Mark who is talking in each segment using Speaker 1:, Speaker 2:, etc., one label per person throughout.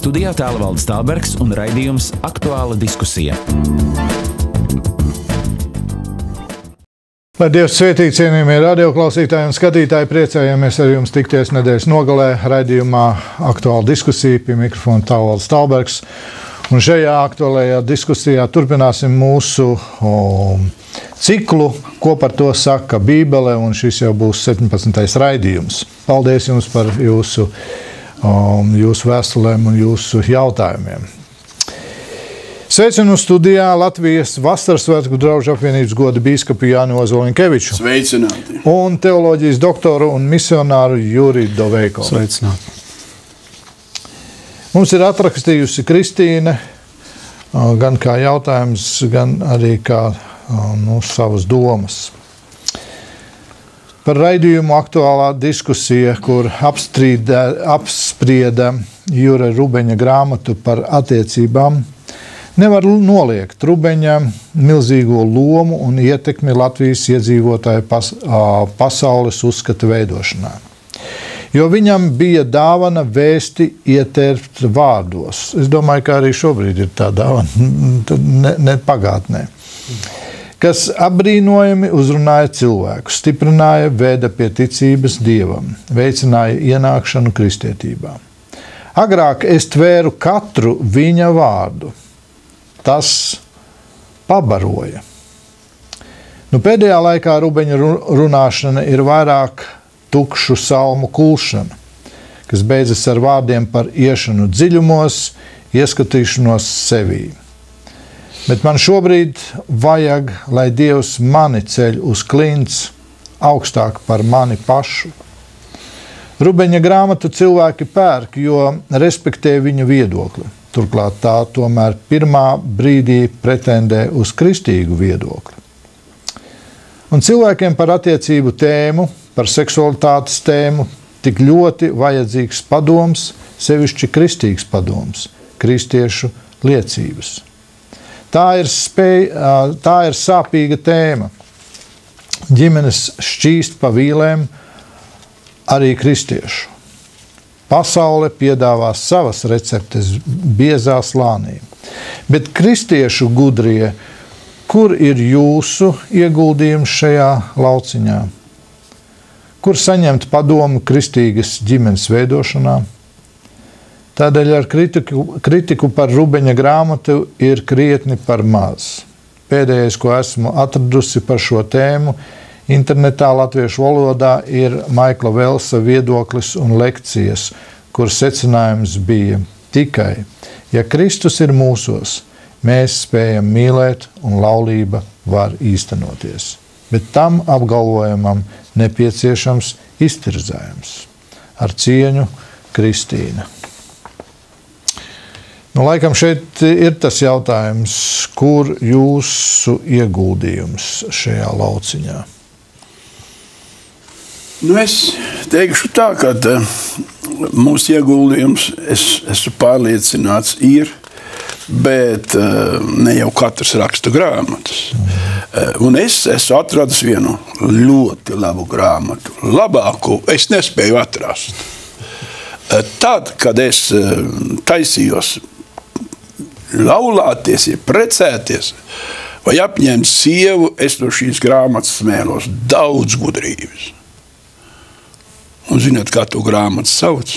Speaker 1: Studijā Tālvalds Stalbergs un raidījums Aktuāla diskusija.
Speaker 2: Lai Dievs svētī, cienījamie radioklausītāji un skatītāji, priecājamies ar jums tikties nedēļas nogalē raidījumā Aktuāla diskusija, pie mikrofona Tālvalds Stalbergs. Un šajā aktuālajā diskusijā turpināsim mūsu ciklu, ko par to saka Bībele, un šis jau būs 17. raidījums. Paldies jums par jūsu vēstulēm un jūsu jautājumiem. Sveicinu studijā Latvijas Vasaras svētku draugu apvienības goda bīskapu Jāni Ozoliņkeviču.
Speaker 3: Sveicināti.
Speaker 2: Un teoloģijas doktoru un misionāru Juriju Doveiko.
Speaker 3: Sveicināti.
Speaker 2: Mums ir atrakstījusi Kristīne, gan kā jautājums, gan arī kā savas domas. Par raidījumu Aktuālā diskusija, kur apsprieda Jura Rubeņa grāmatu par attiecībām, nevar noliegt Rubeņa milzīgo lomu un ietekmi Latvijas iedzīvotāju pasaules uzskata veidošanā. Jo viņam bija dāvana vēsti ietērpt vārdos. Es domāju, ka arī šobrīd ir tā dāvana, ne pagātnē. Kas apbrīnojami uzrunāja cilvēkus, stiprināja, veda pie ticības Dievam, veicināja ienākšanu kristietībā. Agrāk es tvēru katru viņa vārdu. Tas pabaroja. Pēdējā laikā Rubeņa runāšana ir vairāk tukšu salmu kulšana, kas beidzas ar vārdiem par iešanu dziļumos, ieskatīšanos sevī. Bet man šobrīd vajag, lai Dievs mani ceļ uz klints augstāk par mani pašu. Rubeņa grāmatu cilvēki pērk, jo respektē viņa viedokli. Turklāt tā tomēr pirmā brīdī pretendē uz kristīgu viedokli. Un cilvēkiem par attiecību tēmu, par seksualitātes tēmu tik ļoti vajadzīgs padoms, sevišķi kristīgs padoms, kristiešu liecības. Tā ir sāpīga tēma. Ģimenes šķīst pa vīlēm arī kristiešu. Pasaule piedāvā savas receptes biezā slānī. Bet kristiešu gudrie, kur ir jūsu ieguldījums šajā lauciņā? Kur saņemt padomu kristīgas ģimenes veidošanā? Tādēļ ar kritiku par Rubeņa grāmatu ir krietni par maz. Pēdējais, ko esmu atradusi par šo tēmu, internetā latviešu valodā ir Maikla Velsa viedoklis un lekcijas, kur secinājums bija tikai, ja Kristus ir mūsos, mēs spējam mīlēt un laulība var īstenoties. Bet tam apgalvojumam nepieciešams iztirzājums. Ar cieņu, Kristīna. Laikam šeit ir tas jautājums, kur jūsu ieguldījums šajā lauciņā?
Speaker 3: Es teikšu tā, ka mūsu ieguldījums, es esmu pārliecināts, ir, bet ne jau katrs raksta grāmatas. Un es esmu atradis vienu ļoti labu grāmatu. Labāku es nespēju atrast. Tad, kad es taisījos laulāties, precēties vai apņemt sievu, es no šīs grāmatas smēlos daudz gudrības. Un ziniet, kā to grāmatu sauc?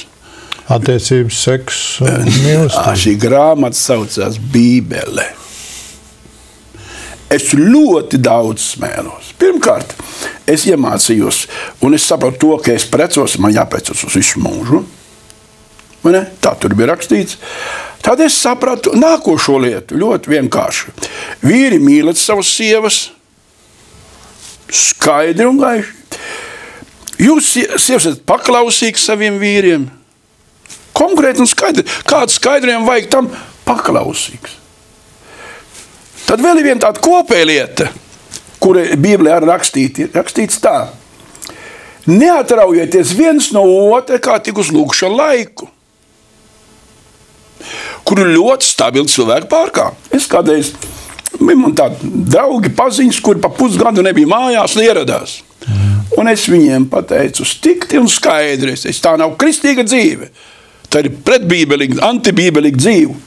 Speaker 2: Attiecības, seks, mīlestība.
Speaker 3: Šī grāmata saucās Bībele. Es ļoti daudz smēlos. Pirmkārt, es iemācījos, un es sapratu to, ka es precos, man jāprecos uz visu mūžu. Tā tur bija rakstīts. Tad es sapratu nākošo lietu, ļoti vienkārši. Vīri mīlat savas sievas, skaidri un gaiši. Jūs sievas esat paklausīgi saviem vīriem. Konkrēti un skaidri. Kādu skaidriem vajag tam paklausīgs. Tad vēl ir viena tāda kopēja lieta, kura Bībelē ir rakstīts tā. Neatraujieties viens no otra, kā tik uz lūgšanu laiku, kuru ļoti stabili cilvēki pārkāp. Es kādreiz, man tādi draugi paziņas, kuri pa pusgadu nebija mājās, ieradās. Un es viņiem pateicu stikti un skaidri, tā nav kristīga dzīve. tā ir pretbībelīga, antibībelīga dzīve.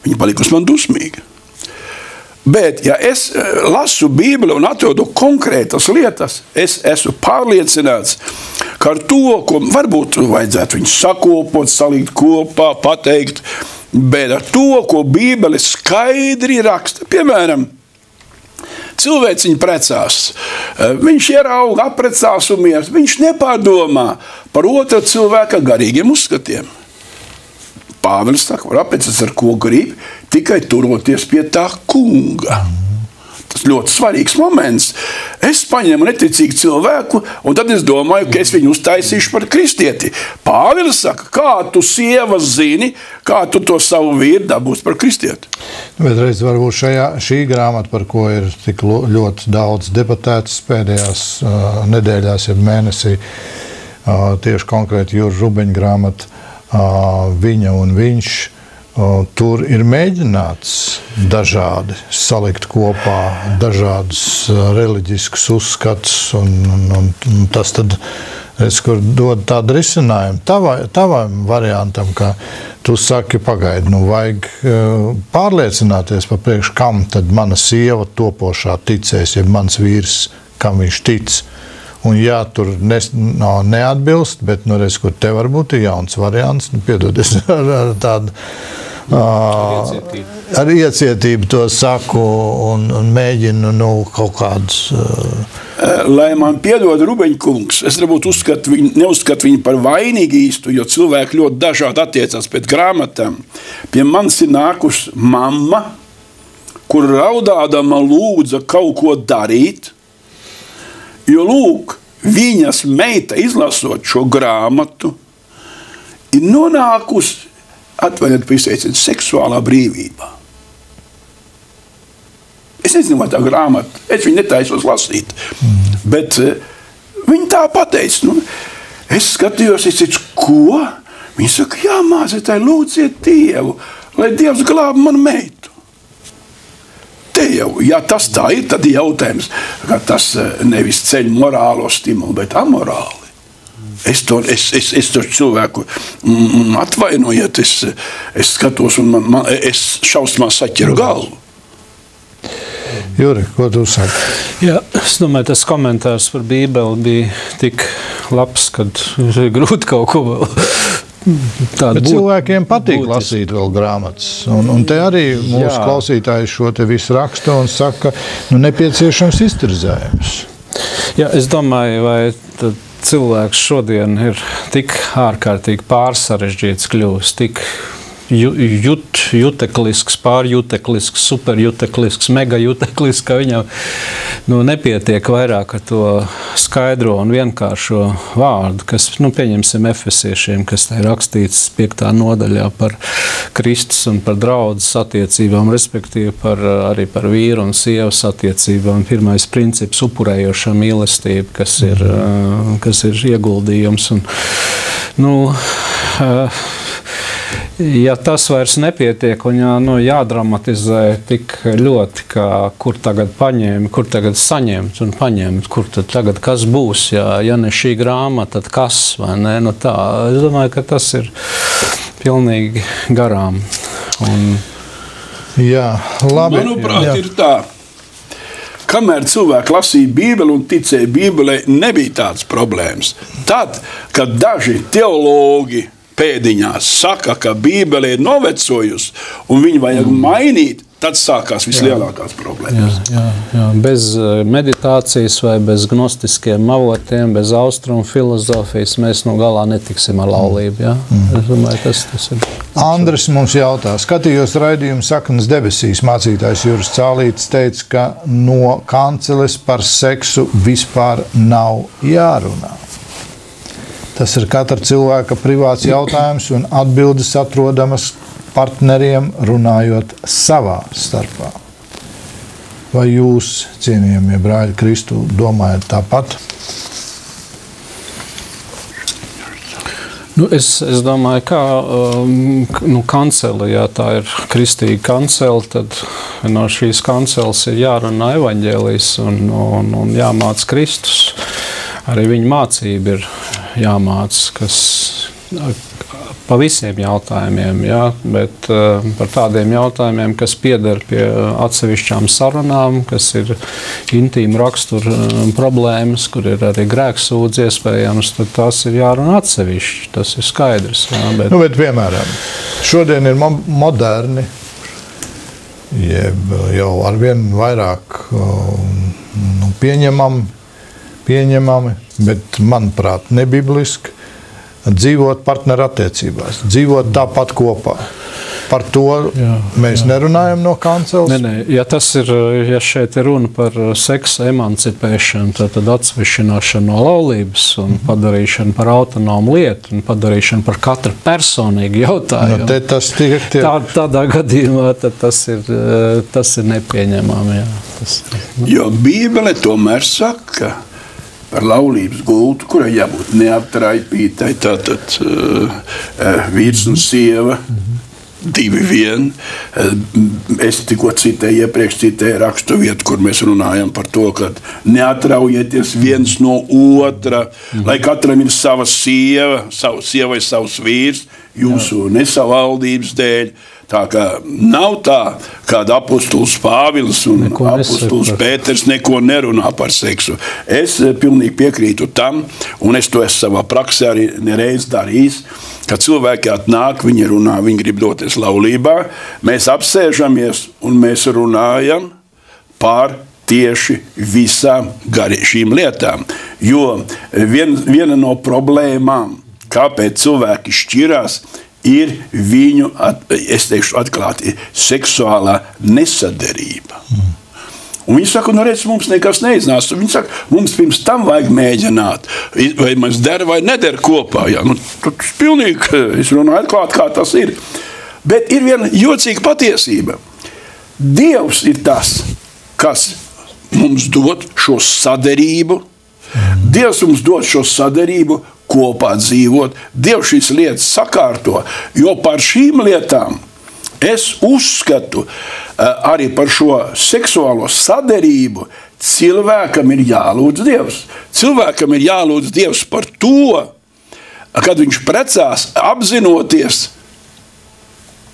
Speaker 3: Viņa palikusi man dusmīga. Bet, ja es lasu Bībeli un atrodu konkrētas lietas, es esmu pārliecināts, ka ar to, ko varbūt vajadzētu viņu sakopot, salikt kopā, pateikt, bet ar to, ko Bībeli skaidri raksta, piemēram, cilvēks viņu precās, viņš ierauga, apprecās un miers, viņš nepārdomā par otra cilvēka garīgiem uzskatiem. Pāvils saka, var apprecās ar ko grib, tikai turoties pie tā kunga. Tas ļoti svarīgs moments. Es paņēmu neticīgu cilvēku, un tad es domāju, ka es viņu uztaisīšu par kristieti. Pāvils saka, kā tu sievas zini, kā tu to savu vīru dabūsi par kristieti.
Speaker 2: Bet reiz varbūt šī grāmata, par ko ir tik ļoti daudz debatētas pēdējās nedēļās, ja mēnesī, tieši konkrēti Jūra Rubeņa grāmata, Viņa un viņš, tur ir mēģināts dažādi salikt kopā dažādus reliģiskus uzskatus, un tas tad, kur dod tādu risinājumu tavam variantam, ka tu saki, pagaidi, vajag pārliecināties par priekš, kam tad mana sieva topošā ticēs, ja mans vīrs, kam viņš tic. Un jā, tur neatbilst, bet, reiz, kur te varbūt ir jauns variants, piedodies ar tādu ar iecietību to saku un mēģinu kaut kādus...
Speaker 3: Lai man piedod Rubeņkungs, es neuzskatu viņu par vainīgi īstu, jo cilvēki ļoti dažādi attiecās pēc grāmatām. Pie manis ir nākusi mamma, kur raudādama lūdza kaut ko darīt, jo, lūk, viņas meita izlasot šo grāmatu ir nonākusi, atvainojiet par izteicienu, seksuālā brīvībā. Es nezinu, vai tā grāmata, es viņu netaisos lasīt, bet viņa tā pateica, es skatījos, es teicu, ko? Viņa saka, jā, mācītāji, lūdziet Dievu, lai Dievs glāb manu meitu. Jau, ja tas tā ir, tad jautājums, ka tas nevis ceļ morālo stimulu, bet amorāli. Es to cilvēku atvainojiet, es skatos un es šausmās saķeru galvu.
Speaker 2: Juri, ko tu saki?
Speaker 4: Jā, es domāju, tas komentārs par Bībeli bija tik labs, kad ir grūti kaut ko vēl.
Speaker 2: Bet cilvēkiem patīk lasīt vēl grāmatas. Un te arī mūsu klausītāji šo te visu raksta un saka, nepieciešams iztirzējums.
Speaker 4: Jā, es domāju, vai cilvēks šodien ir tik ārkārtīgi pārsarežģīts kļūst, tik juteklisks, pārjuteklisks, superjuteklisks, megajuteklisks, ka viņam nepietiek vairāk ar to skaidro un vienkāršo vārdu, kas, pieņemsim efesiešiem, kas te ir rakstīts 5. nodaļā par Kristus un par draudzes attiecībām, respektīvi arī par vīru un sievas attiecībām. Pirmais princips - upurējošā mīlestība, kas ir ieguldījums. Un, ja tas vairs nepietiek un jādramatizē tik ļoti, ka kur tagad paņēma, kur tagad saņemt un paņemt, kur tad tagad kas būs, ja ne šī grāmata, tad kas, vai ne? Tā, es domāju, ka tas ir pilnīgi garām.
Speaker 2: Jā, labi.
Speaker 3: Manuprāt, ir tā. Kamēr cilvēki lasīja Bībeli un ticēja Bībelei, nebija tādas problēmas. Tad, kad daži teologi pēdiņās saka, ka Bībele ir novecojusi un viņu vajag mainīt, tad sākās vislielākās problēmas.
Speaker 4: Jā. Bez meditācijas vai bez gnostiskiem avotiem, bez austrumu filozofijas mēs galā netiksim ar laulību. Ja? Es domāju, tas ir.
Speaker 2: Andris mums jautā, skatījos raidījumu Saknes debesīs, mācītājs Juris Cālītis teica, ka no kanceles par seksu vispār nav jārunā. Tas ir katra cilvēka privāts jautājums un atbildes atrodamas partneriem runājot savā starpā. Vai jūs, cienījamie brāļi Kristu, domājat tāpat?
Speaker 4: Es domāju, ka kancele, ja tā ir kristīga kancele, tad no šīs kanceles ir jārunā evaņģēlijs un jāmāc Kristus. Arī viņa mācība ir jāmāc, kas pa visiem jautājumiem, jā, bet par tādiem jautājumiem, kas pieder pie atsevišķām sarunām, kas ir intīma rakstura problēmas, kur ir arī grēksūdz iespējams, tad tās ir jārunā atsevišķi. Tas ir skaidrs. Jā, bet...
Speaker 2: bet piemēram, šodien ir moderni, jeb jau arvien vairāk pieņemami, bet, manuprāt, nebibliski dzīvot partneru attiecībās, dzīvot tāpat kopā. Par to mēs nerunājam no kanceles.
Speaker 4: Nē, ja tas ir, ja šeit ir runa par seksa emancipēšanu, tad atsevišķināšanu no laulības un padarīšanu par autonomu lietu un padarīšanu par katru personīgu jautājumu.
Speaker 2: No, tas
Speaker 4: tādā gadījumā tas ir nepieņemami.
Speaker 3: Jo Bībele tomēr saka par laulības gultu, kurai jābūt neaptraipītai, tātad vīrs un sieva, 2:1. Es tikko iepriekš citēju rakstu vietu, kur mēs runājam par to, ka neatraujieties viens no otra, lai katram ir sava sieva, sievai savs vīrs, jūsu nesavaldības dēļ. Tā kā nav tā, kāda apostols Pāvils un apostols Pēters neko nerunā par seksu. Es pilnīgi piekrītu tam, un es to esmu savā praksē arī nereiz darījis, kad cilvēki atnāk, viņi runā, viņi grib doties laulībā, mēs apsēžamies un mēs runājam par tieši visām šīm lietām. Jo viena no problēmām, kāpēc cilvēki šķirās, ir viņu, es teikšu atklāti, seksuālā nesaderība. Un viņi saka, redz, mums nekas neiznās. Viņi saka, mums pirms tam vajag mēģināt, vai mēs der vai neder kopā. Jā, tas pilnīgi, es runāju atklāt, kā tas ir. Bet ir viena jocīga patiesība. Dievs ir tas, kas mums dod šo saderību. Dievs mums dod šo saderību, kopā dzīvot. Dievs šīs lietas sakārto, jo par šīm lietām es uzskatu arī par šo seksuālo saderību cilvēkam ir jālūdz Dievs. Cilvēkam ir jālūdz Dievs par to, kad viņš precās, apzinoties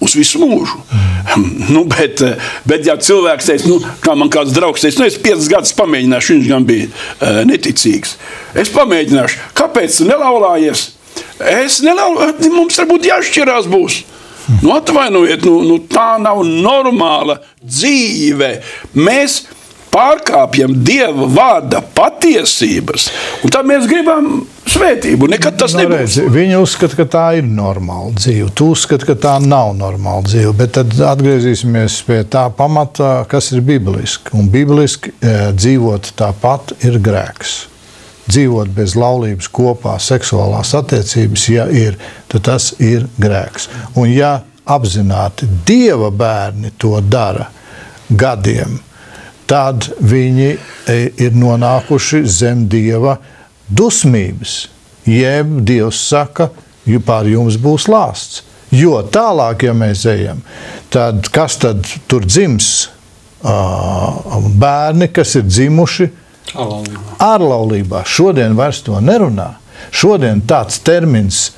Speaker 3: uz visu mūžu. Bet ja cilvēks teica, kā man kāds draugs teica, es 5 gadus pamēģināšu, viņš gan bija neticīgs. Es pamēģināšu, kāpēc tu nelaulājies? Es nelaulāju, mums varbūt jāšķirās būs. Atvainojiet, tā nav normāla dzīve. Mēs pārkāpjam Dieva vārda patiesības, un tad mēs gribam svētību. Nekad tas nebūs.
Speaker 2: Viņi uzskata, ka tā ir normāla dzīve. Tu uzskati, ka tā nav normāla dzīve. Bet tad atgriezīsimies pie tā pamata, kas ir bibliski. Un bibliski dzīvot tāpat ir grēks. Dzīvot bez laulības kopā, seksuālās attiecības, ja ir, tad tas ir grēks. Un ja apzināti Dieva bērni to dara gadiem, tad viņi ir nonākuši zem Dieva dusmības. Jeb Dievs saka, pār jums būs lāsts. Jo tālāk, ja mēs ejam, tad kas tad tur dzims? Bērni, kas ir dzimuši ārlaulībā. Šodien vairs to nerunā. Šodien tāds termins,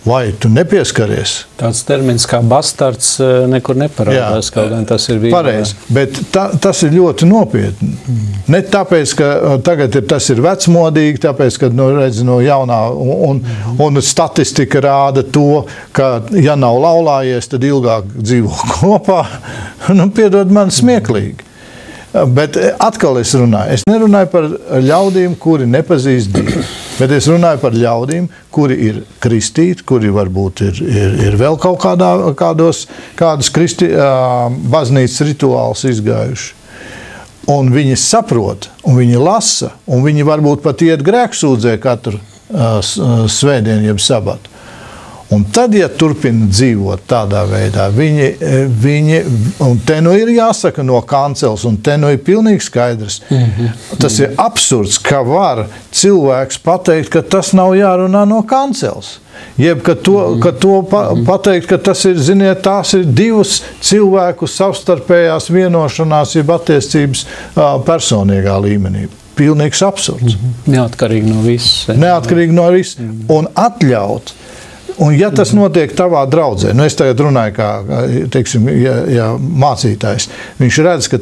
Speaker 2: vai tu nepieskaries?
Speaker 4: Tāds termins kā bastards nekur neparādās, kaut gan tas ir
Speaker 2: pareizi, bet tas ir ļoti nopietni. Ne tāpēc, ka tagad tas ir vecmodīgi, tāpēc, ka jaunā un statistika rāda to, ka ja nav laulājies, tad ilgāk dzīvo kopā. Piedod man smieklīgi. Bet atkal es runāju. Es nerunāju par ļaudīm, kuri nepazīst Dievu, bet es runāju par ļaudīm, kuri ir kristīti, kuri varbūt ir vēl kaut kādus baznīcas rituālus izgājuši. Un viņi saprot, un viņi lasa, un viņi varbūt pat iet grēksūdzē katru svētdienu jeb sabatu. Un tad, ja turpina dzīvot tādā veidā, viņi un te ir jāsaka no kanceles, un te ir pilnīgi skaidrs. Tas ir absurds, ka var cilvēks pateikt, ka tas nav jārunā no kanceles. Jeb, ka to pateikt, ka tas ir, ziniet, tās ir divas cilvēku savstarpējās vienošanās, jeb attiecības personīgā līmenī. Pilnīgs absurds.
Speaker 4: Neatkarīgi no viss.
Speaker 2: Neatkarīgi no viss. Un atļaut Un ja tas notiek tavā draudzē, nu es tagad runāju kā, teiksim, ja mācītājs, viņš redz, ka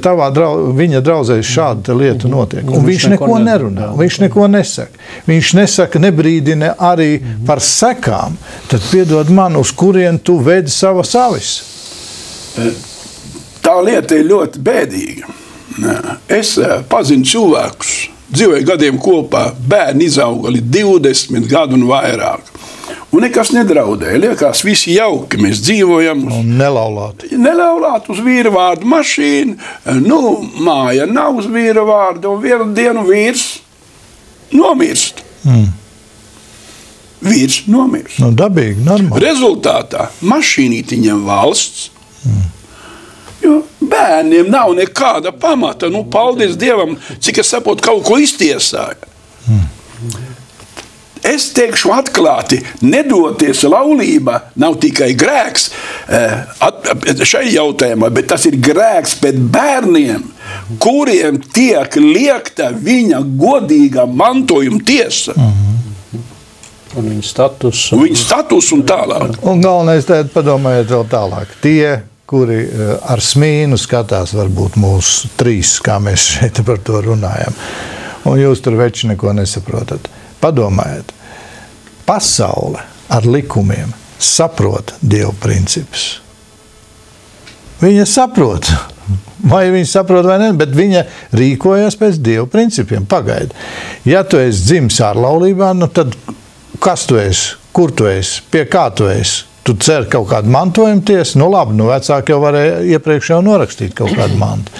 Speaker 2: viņa draudzē šāda lieta notiek, un viņš neko nerunā, viņš neko nesaka. Viņš nesaka, nebrīdina arī par sekām, tad piedod man, uz kurien tu vedi savas avis.
Speaker 3: Tā lieta ir ļoti bēdīga. Es pazinu cilvēkus, dzīvoju gadiem kopā, bērni izauga līdz 20 gadu un vairāk. Un nekas nedraudēja. Liekas, visi jauki. Mēs dzīvojam nelaulāti uz vīra vārdu mašīnu. Māja nav uz vīra vārdu. Un vienu dienu vīrs nomirst. Vīrs nomirst.
Speaker 2: Dabīgi, normāli.
Speaker 3: Rezultātā mašīnīti ņem valsts. Jo bērniem nav nekāda pamata. Paldies Dievam, cik es saprotu, kaut ko iztiesāja. Es teikšu atklāti, nedoties laulībā nav tikai grēks šai jautājumā, bet tas ir grēks pret bērniem, kuriem tiek liekta viņa godīga mantojuma tiesa.
Speaker 4: Un viņa status.
Speaker 3: Un tālāk.
Speaker 2: Un galvenais tēt padomājiet vēl tālāk. Tie, kuri ar smīnu skatās, varbūt mūsu 3, kā mēs šeit par to runājam. Un jūs tur veči neko nesaprotat. Padomājiet, pasaule ar likumiem saprot Dieva principus. Viņa saprot, vai viņa saprot vai ne, bet viņa rīkojas pēc Dieva principiem. Pagaidi. Ja tu esi dzimis ārlaulībā, tad kas tu esi, kur tu esi, pie kā tu esi? Tu cer kaut kādu mantojumu tiesu, labi, vecāki jau varēja iepriekš jau norakstīt kaut kādu mantu,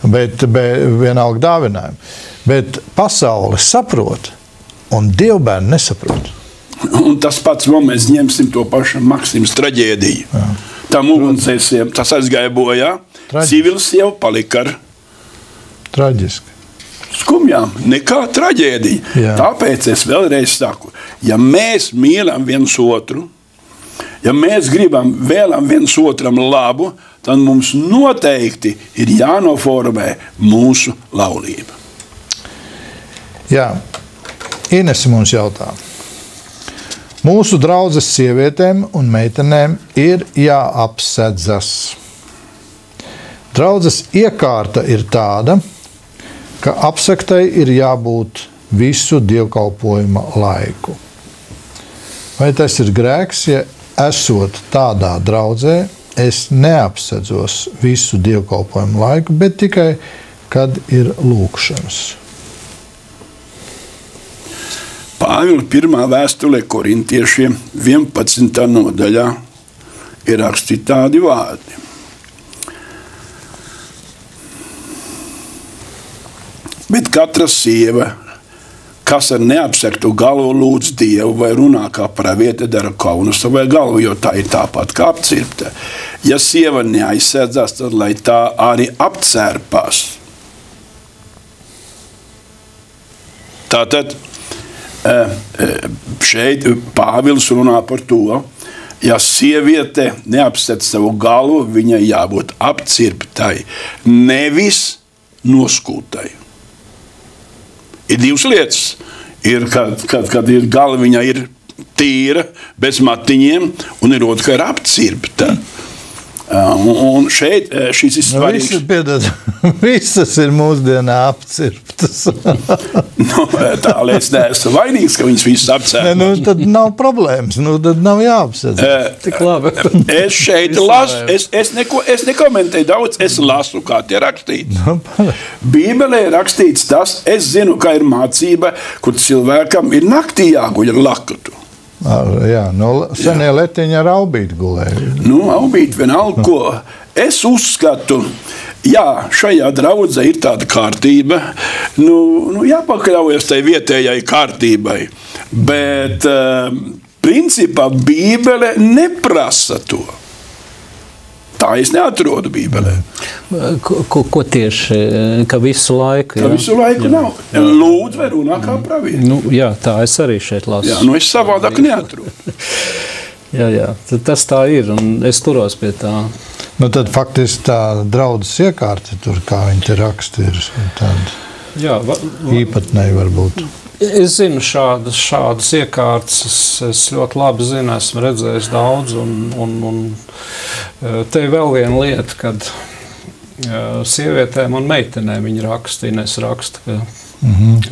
Speaker 2: bet vienalga dāvinājumu. Bet pasaule saprot, un dievbērni nesaprot.
Speaker 3: Un tas pats, mēs ņemsim to pašu Maksimas traģēdiju. Jā. Tam ugunsdzēsiem, tas aizgāja bojā, civils jau palika ar
Speaker 2: traģiski.
Speaker 3: Skumjām, nekā traģēdija. Jā. Tāpēc es vēlreiz saku, ja mēs mīlam viens otru, ja mēs gribam vēlam viens otram labu, tad mums noteikti ir jānoformē mūsu laulība.
Speaker 2: Jā, Inese mums jautā. Mūsu draudzes sievietēm un meitenēm ir jāapsedzas. Draudzes iekārta ir tāda, ka apsektai ir jābūt visu dievkalpojuma laiku. Vai tas ir grēks, ja esot tādā draudzē, es neapsedzos visu dievkalpojumu laiku, bet tikai, kad ir lūkšanas?
Speaker 3: Pāvila 1. vēstulē korintiešiem 11. nodaļā ir rakstīti tādi vārdi. Bet katra sieva, kas ar neapsektu galvu lūdz Dievu vai runā kā praviete, dara kaunu savai galvu, jo tā ir tāpat kā apcirpta. Ja sieva neaizsēdzās, tad lai tā arī apcērpās. Tātad šeit Pāvils runā par to, ja sieviete neapsedz savu galvu, viņai jābūt apcirptai, nevis noskūtai. Ir divas lietas. Ir, kad ir galviņa ir tīra, bez matiņiem, un ir otrā, ka ir apcirpta. Un šeit šis ir svarīgs.
Speaker 2: Visas ir mūsdienā apcirptas.
Speaker 3: Tā es neesmu vainīgs, ka viņas visas apcirpta.
Speaker 2: Tad nav problēmas, tad nav jāapsedz.
Speaker 4: Tik labi.
Speaker 3: Es šeit lasu, es nekomentēju daudz, es lasu, kā tie rakstīts. Bībelē ir rakstīts tas, es zinu, ka ir mācība, kur cilvēkam ir naktī jāguļ ar lakatu.
Speaker 2: Jā, senie letiņi ar aubīti gulēja.
Speaker 3: Aubīti vienalga, ko. Es uzskatu, jā, šajā draudzē ir tāda kārtība, jāpakļaujas tai vietējai kārtībai, bet principā Bībele neprasa to. Tā es neatrodu Bībelē.
Speaker 4: Ko tieši? Ka visu laiku?
Speaker 3: Ka visu laiku nav. Lūdzu vai runā kā pravieti.
Speaker 4: Jā, tā es arī šeit lasu.
Speaker 3: Jā, es savādāk neatrodu.
Speaker 4: Jā, tas tā ir, un es turos pie tā.
Speaker 2: Tad faktiski tā draudzes iekārta tur, kā viņi te raksta, ir tāda īpatnēji varbūt.
Speaker 4: Es zinu šādas iekārtas, es ļoti labi zinu, esmu redzējis daudz, un te ir vēl viena lieta, kad sievietēm un meitenēm viņi raksta, Ines raksta, ka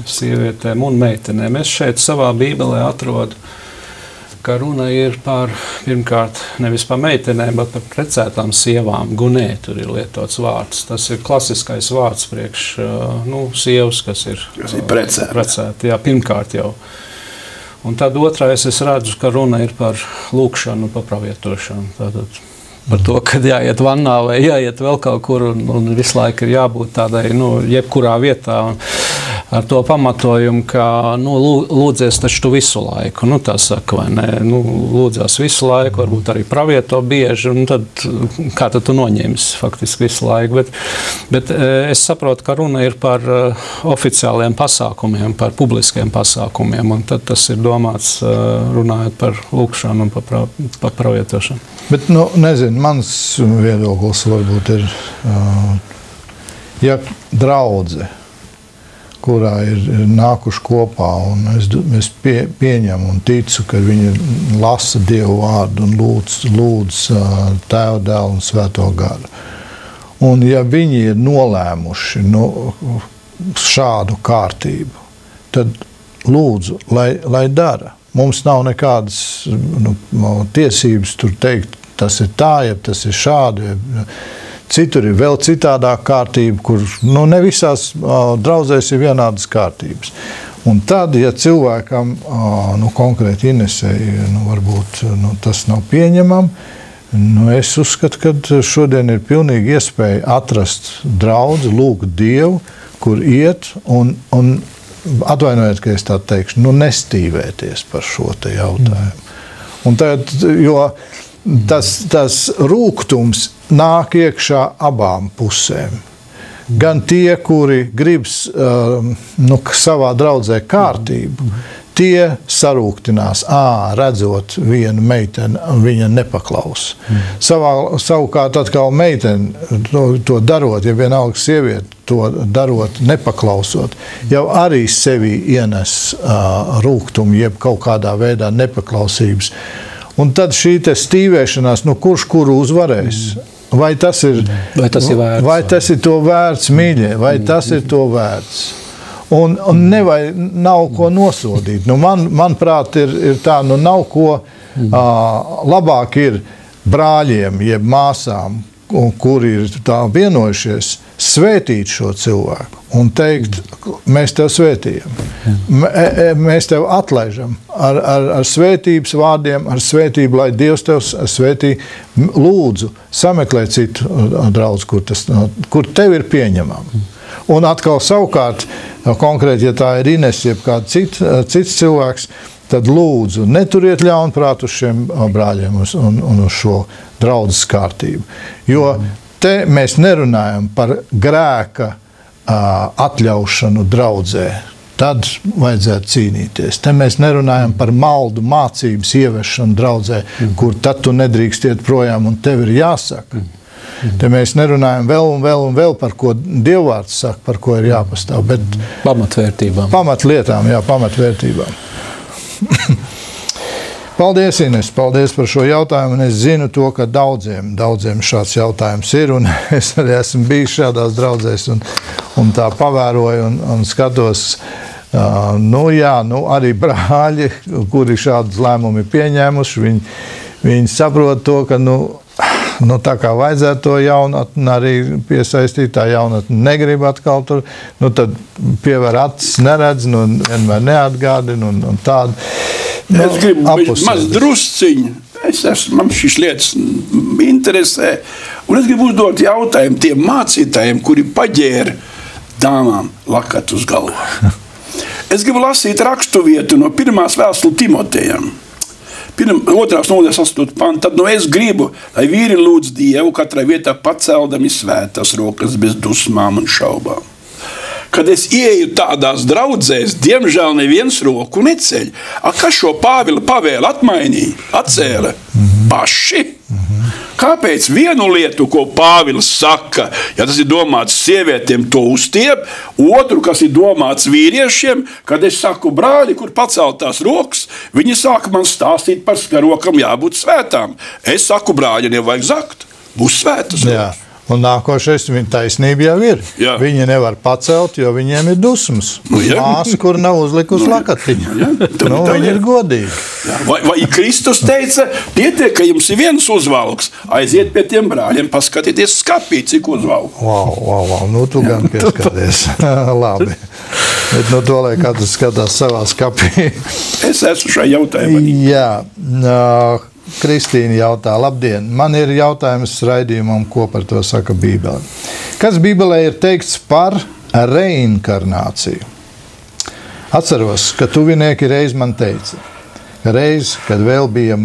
Speaker 4: sievietēm un meitenēm. Es šeit savā bībelē atrodu, ka runa ir par, pirmkārt, nevis par meitenēm, bet par precētām sievām. Gunē tur ir lietots vārds. Tas ir klasiskais vārds priekš sievas, kas ir precēti. Jā, pirmkārt jau. Un tad otrais, es redzu, ka runa ir par lūkšanu, par pravietošanu. Tātad par to, kad jāiet vannā vai jāiet vēl kaut kur, un visu laiku ir jābūt tādai, jebkurā vietā. Un ar to pamatojumu, ka lūdzies taču tu visu laiku. Tā saka, vai ne? Lūdzās visu laiku, varbūt arī pravieto bieži, un tad kā tad tu noņems faktiski visu laiku. Bet es saprotu, ka runa ir par oficiāliem pasākumiem, par publiskiem pasākumiem, un tad tas ir domāts runājot par lūkšanu un par pravietošanu.
Speaker 2: Bet, nezinu, mans viedoklis varbūt ir, ja draudze, kurā ir nākuši kopā, un es pieņemu un ticu, ka viņi lasa Dievu vārdu un lūdz Tēva, Dēla un Svēto garu. Un ja viņi ir nolēmuši šādu kārtību, tad lūdzu, lai dara. Mums nav nekādas tiesības tur teikt, tas ir tā, ja tas ir šādi, citur ir vēl citādā kārtība, kur ne visās draudzēs ir vienādas kārtības. Un tad, ja cilvēkam, konkrēti Inesei, varbūt tas nav pieņemam, es uzskatu, ka šodien ir pilnīgi iespēja atrast draudzi, lūgt Dievu, kur iet un atvainojiet, ka es tā teikšu, nestīvēties par šo te jautājumu. Un tad, jo tas rūgtums nāk iekšā abām pusēm. Gan tie, kuri grib savā draudzē kārtību, tie sarūktinās, redzot vienu meiteni, viņa nepaklausa. Savukārt atkal meiteni to darot, ja vienalga sieviete to darot, nepaklausot, jau arī sevī ienes rūgtumu, jeb kaut kādā veidā nepaklausības. Un tad šī te stīvēšanās, kurš kuru uzvarēs? Vai tas ir vērts? Vai tas ir to vērts, mīļie? Vai tas ir to vērts? Un nav ko nosodīt. Manuprāt, ir tā, nav ko labāk ir brāļiem, jeb māsām, kuri ir tā vienojušies, svētīt šo cilvēku un teikt, mēs tev svētījam. Mēs tev atlaižam ar svētības vārdiem, ar svētību, lai Dievs tev svētī. Lūdzu, sameklē citu draudzi, kur tev ir pieņemama. Un atkal savukārt, konkrēti, ja tā ir Ines, jeb kāds cits cilvēks, tad lūdzu, neturiet ļaunprātu uz šiem brāļiem un uz šo draudzes kārtību. Jo te mēs nerunājam par grēka atļaušanu draudzē. Tad vajadzētu cīnīties. Te mēs nerunājam par maldu mācības ieviešanu draudzē, kur tad tu nedrīkst iet projām un tev ir jāsaka. Te mēs nerunājam vēl par ko Dievvārds saka, par ko ir jāpastāv. Bet
Speaker 4: pamatvērtībām.
Speaker 2: Pamatlietām, jā, pamatvērtībām. Paldies, Ines, paldies par šo jautājumu. Un es zinu to, ka daudziem šāds jautājums ir. Un es arī esmu bijis šādās draudzēs un tā pavēroju un skatos. Arī brāļi, kuri šādus lēmumu ir pieņēmuši, viņi saprot to, ka tā kā vajadzētu to jaunatni arī piesaistīt, tā jaunatni negrib atkal tur, tad piever acis neredz, vienmēr neatgādina un tādu.
Speaker 3: Es gribu maz drusciņu, man šīs lietas interesē, un es gribu uzdot jautājumu tiem mācītājiem, kuri paģēra dāmām lakatu uz galvu. Es gribu lasīt raksturvietu no 1. vēstule Timotejam. 2. nodaļas 8. pantu. Tad es gribu, lai vīri lūdz Dievu katrā vietā paceldami svētas rokas bez dusmām un šaubām. Kad es ieju tādās draudzēs, diemžēl neviens roku neceļ. Kas šo Pāvila pavēli atmainīja? Atcēla paši. kāpēc vienu lietu, ko Pāvils saka, ja tas ir domāts sievietēm, to uztiep, otru, kas ir domāts vīriešiem, kad es saku brāļi, kur paceltās rokas, viņi sāka man stāstīt par, ka rokam jābūt svētām. Es saku brāļi, nevajag zakt, būs svētas.
Speaker 2: Jā. Un nākošais viņa taisnība jau ir.
Speaker 3: Jā.
Speaker 2: Viņi nevar pacelt, jo viņiem ir dusmas. Māsa, kur nav uzlikusi lakatiņu. Viņi ir godīgi.
Speaker 3: Vai Kristus teica, pietiek, ka jums ir viens uzvalks, aiziet pie tiem brāļiem, paskatieties skapī, cik uzvalku.
Speaker 2: Wow. Nu, tu gan pieskaties. Labi. Bet no to, lai katrs skatās savā skapī.
Speaker 3: Es esmu šai jautājumā.
Speaker 2: Jā. Kristīna jautā, labdien, man ir jautājums raidījumam, ko par to saka Bībele. Kas Bībelē ir teikts par reinkarnāciju? Atceros, ka tuvinieki reiz man teica, ka reiz, kad vēl biju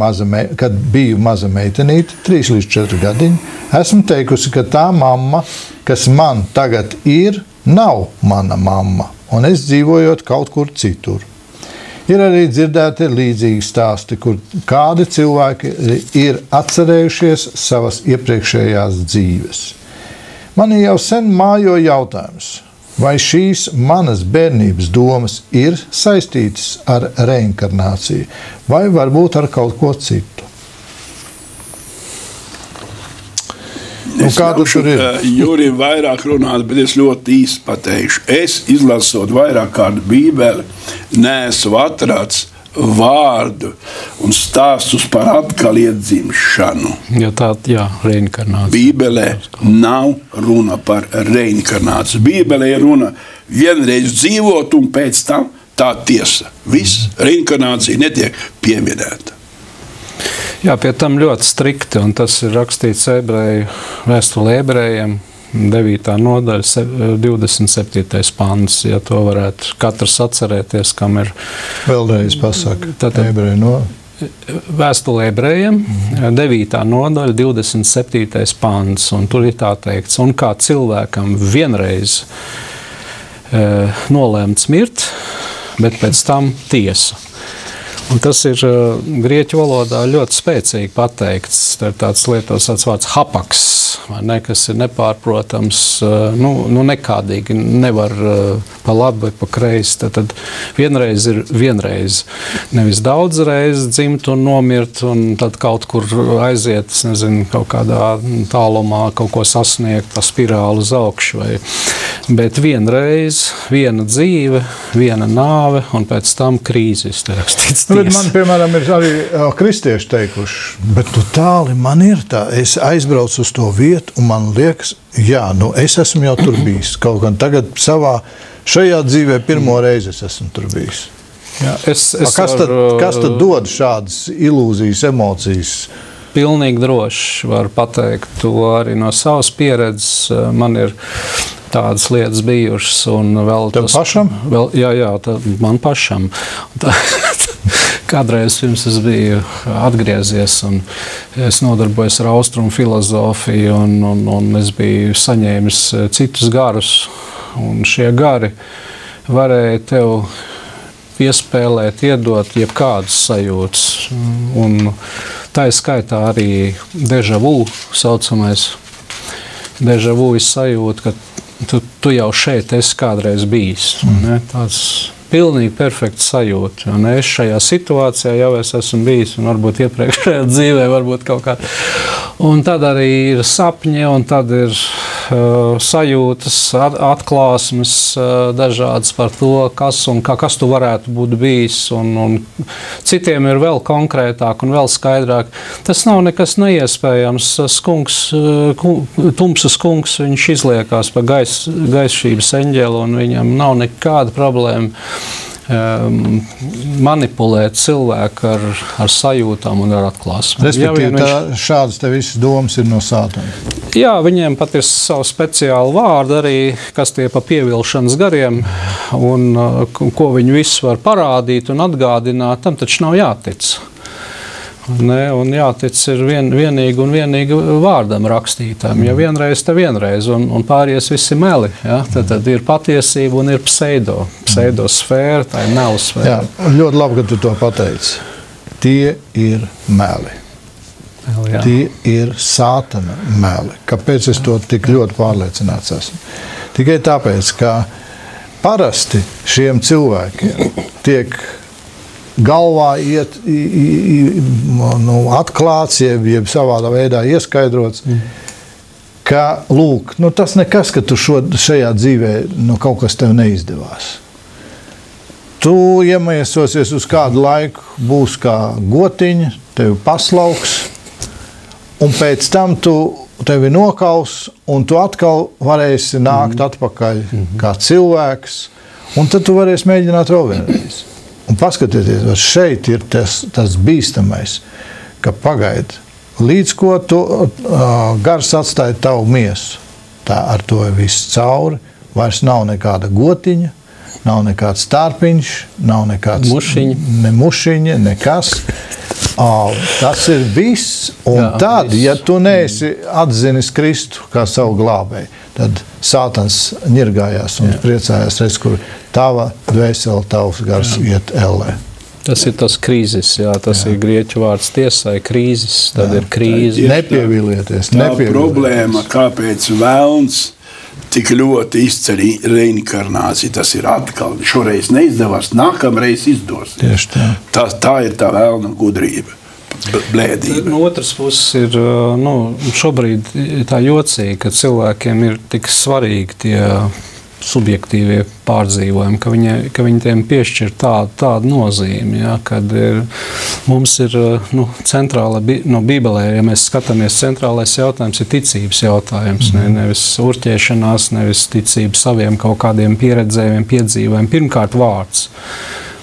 Speaker 2: maza meitenīte, 3 līdz 4 gadiņi, esmu teikusi, ka tā mamma, kas man tagad ir, nav mana mamma, un es dzīvojot kaut kur citur. Ir arī dzirdēti līdzīgi stāsti, kur kādi cilvēki ir atcerējušies savas iepriekšējās dzīves. Man jau sen mājo jautājums, vai šīs manas bērnības domas ir saistītas ar reinkarnāciju, vai varbūt ar kaut ko citu. Kādu tur ir?
Speaker 3: Jurim vairāk runāt, bet es ļoti īsti pateikšu. Es, izlasot vairāk kādu Bībeli, neesmu atrads vārdu un stāstus par atkal iedzimšanu.
Speaker 4: Reinkarnācija.
Speaker 3: Bībelē nav runa par reinkarnāciju. Bībelē ir runa vienreiz dzīvot un pēc tam tā tiesa. Viss reinkarnācija netiek pieminēta.
Speaker 4: Jā, pie tam ļoti strikti, un tas ir rakstīts vēstulē ebrejiem, 9. nodaļa, 27. pants, ja to varētu katrs atcerēties, kam ir.
Speaker 2: Vēlreiz pasaka, ebreju no.
Speaker 4: Vēstulē ebrejiem, 9. nodaļa, 27. pants, un tur ir tā teikts, un kā cilvēkam vienreiz nolēmts mirt, bet pēc tam tiesa. Un tas ir grieķu valodā ļoti spēcīgi pateikts. Tā ir tāds lietots vārds hapaks, vai ne, kas ir nepārprotams, nekādīgi nevar pa labi vai pa kreisi. Tad vienreiz ir vienreiz. Nevis daudz reizi dzimt un nomirt, un tad kaut kur aiziet, es nezinu, kaut kādā tālumā kaut ko sasniegt, tā spirāli uz augšu. Bet vienreiz, viena dzīve, viena nāve, un pēc tam krīzes. Tā rakstīts.
Speaker 2: Bet man, piemēram, ir arī kristieši teikuši, bet tāli man ir tā, es aizbraucu uz to vietu, un man liekas, es esmu jau tur bijis. Kaut gan tagad šajā dzīvē pirmo reizi es esmu tur bijis.
Speaker 4: Jā,
Speaker 2: kas tad dod šādas ilūzijas, emocijas?
Speaker 4: Pilnīgi droši var pateikt to arī no savas pieredzes. Man ir tādas lietas bijušas, un vēl
Speaker 2: tev pašam?
Speaker 4: Jā, man pašam. Kādreiz pirms es biju atgriezies, un es nodarbojos ar austrumu filozofiju, un es biju saņēmis citus garus, un šie gari varēja tev piespēlēt, iedot jebkādas sajūtas. Un tā ir skaitā arī deja vu saucamais. Deja vu ir sajūta, ka tu jau šeit esi kādreiz bijis. Ne? Tāds pilnīgi perfekta sajūta. Es šajā situācijā jau esmu bijis, un varbūt iepriekšējā dzīvē, varbūt kaut kā. Un tad arī ir sapņi, un tad ir sajūtas, atklāsmes dažādas par to, kas tu varētu būt bijis, un citiem ir vēl konkrētāk un vēl skaidrāk. Tas nav nekas neiespējams. Tumsas kungs, viņš izliekās pa gaisšības eņģeli, un viņam nav nekāda problēma manipulēt cilvēku ar sajūtām un ar atklāsmēm.
Speaker 2: Respektīvi, šādas te visas domas ir no Sātana.
Speaker 4: Jā, viņiem pat ir savu speciālu vārdu arī, kas tie pa pievilšanas gariem, un ko viņi visu var parādīt un atgādināt, tam taču nav jātic. Un jātic ir vienīgi vārdam rakstītām. Ja vienreiz, tad vienreiz, un pārējais visi meli. Ja? Tad ir patiesība un ir pseidosfēra, tā ir melu sfēra.
Speaker 2: Jā, ļoti labi, ka tu to pateici. Tie ir meli.
Speaker 4: jā.
Speaker 2: Tie ir sātana meli. Kāpēc es to tik ļoti pārliecināts esmu? Tikai tāpēc, ka parasti šiem cilvēkiem tiek galvā atklāts, jeb savādā veidā ieskaidrots, ka, lūk, tas nekas, ka tu šajā dzīvē kaut kas tev neizdevās. Tu iemiesosies uz kādu laiku, būs kā gotiņa, tevi paslauks, un pēc tam tevi nokaus, un tu atkal varēsi nākt atpakaļ kā cilvēks, un tad tu varēsi mēģināt vēl vienreiz. Un paskatieties, vai šeit ir tas bīstamais, ka pagaidi, līdz ko tu gars atstāja tavu miesu, tā ar to viss cauri, vairs nav nekāda gotiņa, nav nekāds stārpiņš, nav nekāds mušiņa, nekas. Tas ir viss, un tad, ja tu neesi atzinis Kristu kā savu glābēju, tad Sātans ņirgājās un priecājās, redz, kur tava dvēsele, tavs gars iet ellē.
Speaker 4: Tas ir tas krīzes, tas ir grieķu vārds tiesai, krīzes, tad ir krīze.
Speaker 2: Nepievilieties.
Speaker 3: Tā problēma, kāpēc vēlns tik ļoti izceļ reinkarnāciju, tas ir atkal, šoreiz neizdevās, nākamreiz izdosies. Tā ir tā vēlna gudrība, blēdība.
Speaker 4: No otras puses ir, šobrīd tā jocīgi, ka cilvēkiem ir tik svarīgi tie subjektīvie pārdzīvojumi, ka viņi tiem piešķir tādu nozīmi, kad mums ir centrāla, Bībelē, ja mēs skatāmies, centrālais jautājums ir ticības jautājums, nevis urķēšanās, nevis ticība saviem kaut kādiem pieredzējumiem, piedzīvojumiem, pirmkārt vārds.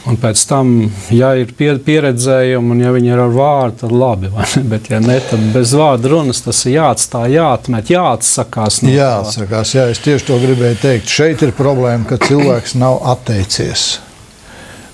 Speaker 4: Un pēc tam, ja ir pieredzējumi un ja viņi ir ar vārdu, tad labi, bet ja ne, tad bez vārdu runas tas ir jāatstāj, jāatmet, jāatsakās.
Speaker 2: Jāatsakās, es tieši to gribēju teikt. Šeit ir problēma, ka cilvēks nav atteicies,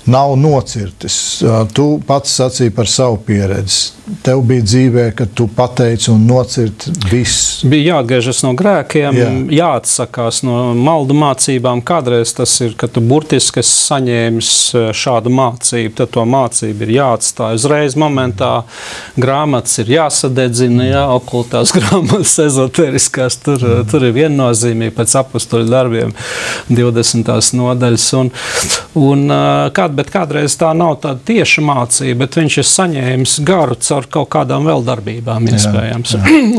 Speaker 2: nav nocirtis. Tu pats sacīji par savu pieredzi. Tev bija dzīvē, kad tu pateici un nocirti viss.
Speaker 4: Bija jāatgriežas no grēkiem, jāatsakās no maldu mācībām. Kādreiz tas ir, ka tu burtiski saņēmis šādu mācību, tad to mācību ir jāatstāj. Uzreiz momentā grāmatas ir jāsadedzina, okultās grāmatas, ezoteriskās. Tur ir viennozīmīgi pēc apustuļu darbiem 20. nodaļas. Bet kādreiz tā nav tāda tieša mācība, bet viņš ir saņēmis garu caur kaut kādām vēl darbībām, iespējams.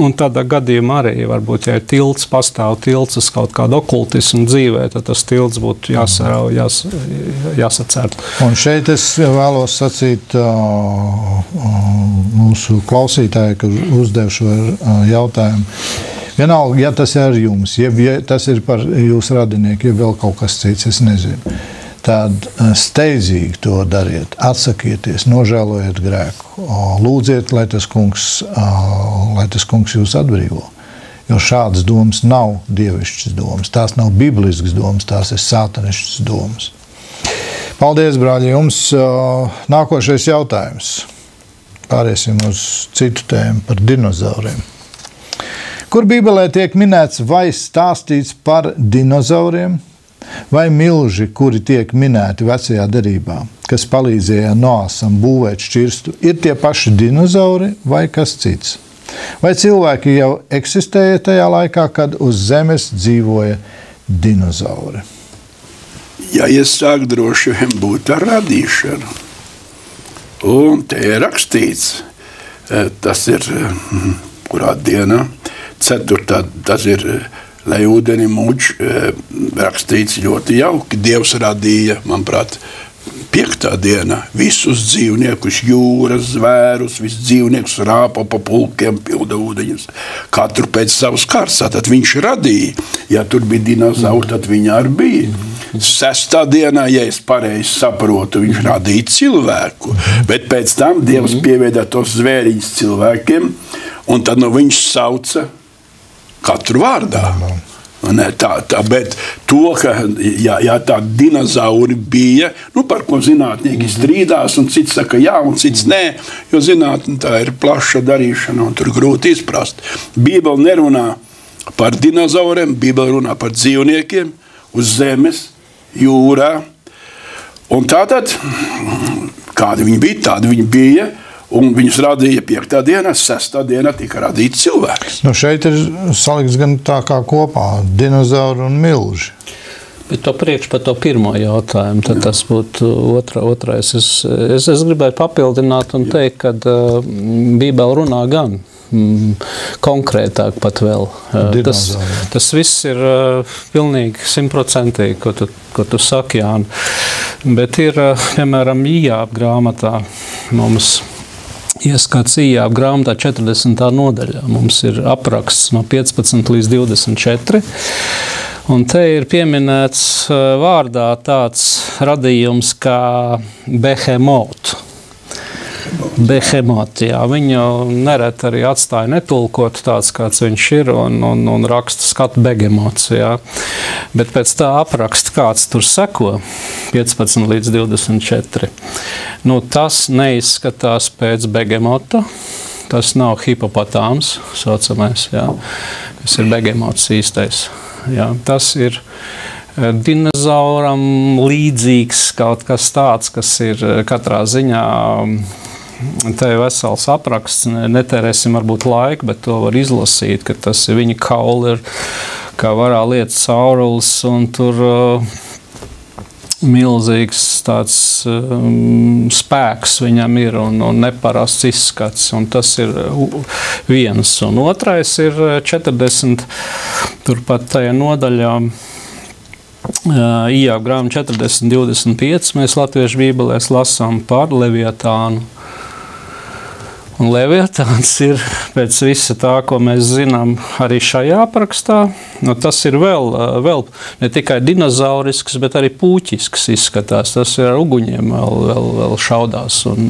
Speaker 4: Un tādā gadījumā arī varbūt, ja ir tilts, pastāv tilts uz kaut kādu okultismu dzīvē, tad tas tilts būtu jāsacert.
Speaker 2: Un šeit es vēlos sacīt mūsu klausītāji, ka uzdev šo jautājumu. Vienalga, ja tas ir ar jums, ja tas ir par jūsu radinieku, ja vēl kaut kas cits, es nezinu. Tad steidzīgi to dariet, atsakieties, nožēlojiet grēku, lūdziet, lai tas kungs jūs atbrīvo. Jo šādas domas nav dievišķas domas, tās nav bibliskas domas, tās ir sātanišķas domas. Paldies, brāļi, jums. Nākošais jautājums. Pāriesim uz citu tēmu par dinozauriem. Kur Bībelē tiek minēts vai stāstīts par dinozauriem? Vai milži, kuri tiek minēti vecajā derībā, kas palīdzēja Noasam būvēt šķirstu, ir tie paši dinozauri vai kas cits? Vai cilvēki jau eksistēja tajā laikā, kad uz zemes dzīvoja dinozauri?
Speaker 3: Ja iesāk droši vien būt ar radīšanu. Un te ir rakstīts, tas ir kurā dienā, 4. tas ir lai ūdeni muģ, rakstīts ļoti jauki. Dievs radīja, manuprāt, 5. dienā visus dzīvniekus, jūras, zvērus, visus dzīvniekus rāpa pa pulkiem, pilda ūdeņus. Katru pēc savas kārtas, tad viņš radīja. Ja tur bija dinozauri, tad viņa arī bija. 6. dienā, ja es pareizi saprotu, viņš radīja cilvēku. Bet pēc tam Dievs pievieda tos zvēriņus cilvēkiem, un tad viņš sauca katru vārdā. Bet to, ka ja tā dinozauri bija, par ko zinātnieki strīdās, un cits saka jā, un cits nē, jo zinātne tā ir plaša darīšana, un tur grūti izprast. Bībele nerunā par dinozauriem, Bībele runā par dzīvniekiem uz zemes, jūrā. Un tātad, kādi viņi bija, tādi viņi bija, Un viņus radīja 5. dienā, 6. dienā tika radīts cilvēks.
Speaker 2: Nu šeit ir salikts gan tā kā kopā dinozauri un milži.
Speaker 4: Bet to priekš par to pirmo jautājumu, tad tas būtu otrais. Es gribēju papildināt un teikt, ka Bībele runā gan konkrētāk pat vēl. Tas viss ir pilnīgi 100%, ko tu saki, Jāni. Bet ir, piemēram, Ījāba grāmatā mums ieskats Ījāba grāmatā 40. nodaļā. Mums ir apraksts no 15 līdz 24. Un te ir pieminēts vārdā tāds radījums kā Behemot. Jā. Viņu nereti arī atstāja netulkot tāds, kāds viņš ir, un raksta skat Begemots. Jā. Bet pēc tā apraksta, kāds tur seko, 15 līdz 24, nu, tas neizskatās pēc Begemota. Tas nav hipopotāms, saucamais, jā, kas ir Begemots īstais. Jā. Tas ir dinozauram līdzīgs kaut kas tāds, kas ir katrā ziņā. Te ir vesels apraksts, netērēsim varbūt laiku, bet to var izlasīt, ka tas ir viņa kauli, ir kā varā lietas caurulis, un tur milzīgs tāds spēks viņam ir un neparasts izskats, un tas ir viens. Un otrais ir 40, turpat tajā nodaļā, Ījāba grāmata 40:25, mēs latviešu bībelēs lasām par Leviatānu. Un Leviatāns ir pēc visa tā, ko mēs zinām arī šajā aprakstā. Nu, tas ir vēl ne tikai dinozaurisks, bet arī pūķisks izskatās. Tas ir ar uguņiem vēl šaudās un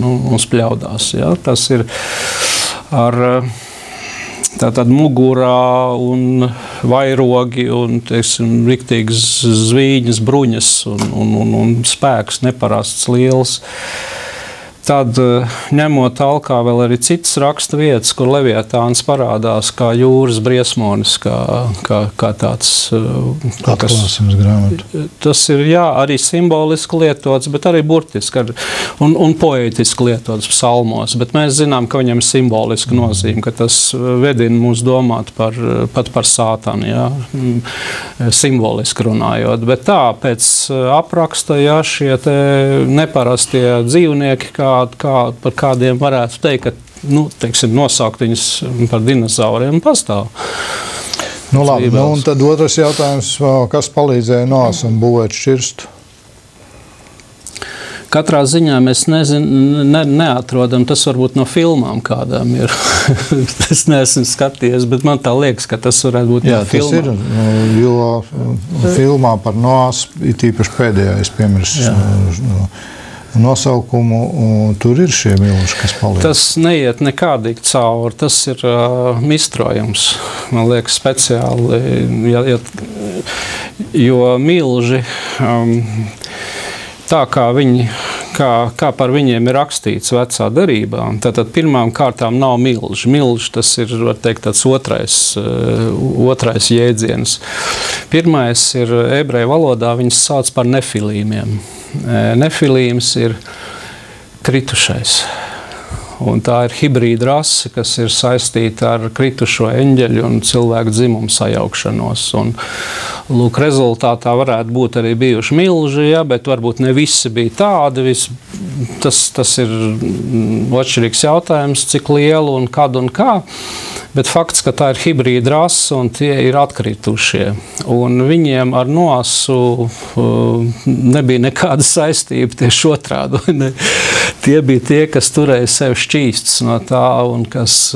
Speaker 4: spļaudās. Ja? Tas ir ar tātad mugurā un vairogi un, teiksim, riktīgas zvīņas, bruņas un spēks neparasts liels. Tad, ņemot talkā vēl arī citas raksta vietas, kur Leviatāns parādās kā jūras briesmonis, kā tāds...
Speaker 2: Atklāsmes grāmata.
Speaker 4: Tas ir, jā, arī simboliski lietots, bet arī burtiski un poētiski lietots psalmos. Bet mēs zinām, ka viņam ir simboliska nozīme, ka tas vedina mūs domāt pat par sātanu, jā, simboliski runājot. Bet tā, pēc apraksta, jā, šie te neparastie dzīvnieki, par kādiem varētu teikt, ka, nu, teiksim, nosaukt viņus par dinozauriem pastāv.
Speaker 2: Nu, labi, un tad otrs jautājums, kas palīdzēja Noasam būvēt šķirstu?
Speaker 4: Katrā ziņā mēs neatrodam, tas varbūt no filmām kādām ir. Es neesmu skatījies, bet man tā liekas, ka tas varētu būt no filmām.
Speaker 2: Jā, tas ir, jo filmā par Noas, it īpaši pēdējais piemirs nosaukumu, tur ir šie milži, kas palīdz.
Speaker 4: Tas neiet nekādīgi cauri, tas ir mistrojums, man liekas, speciāli, jo milži, tā kā viņi, kā par viņiem ir rakstīts vecā derībā, tātad pirmām kārtām nav milži. Milži, tas ir, var teikt, tāds otrais jēdziens. Pirmais ir ebreju valodā, viņas sauc par nefilīmiem. Nefilīms ir kritušais. Un tā ir hibrīda rase, kas ir saistīta ar kritušo eņģeļu un cilvēku dzimumu sajaukšanos. Un, lūk, rezultātā varētu būt arī bijuši milži, ja, bet varbūt ne visi bija tādi. Tas ir atšķirīgs jautājums, cik lielu un kad un kā. Bet fakts, ka tā ir hibrīda rase un tie ir atkritušie. Un viņiem ar Noasu nebija nekāda saistība tieši otrādi. Tie bija tie, kas turēja sev šķīstus no tā un kas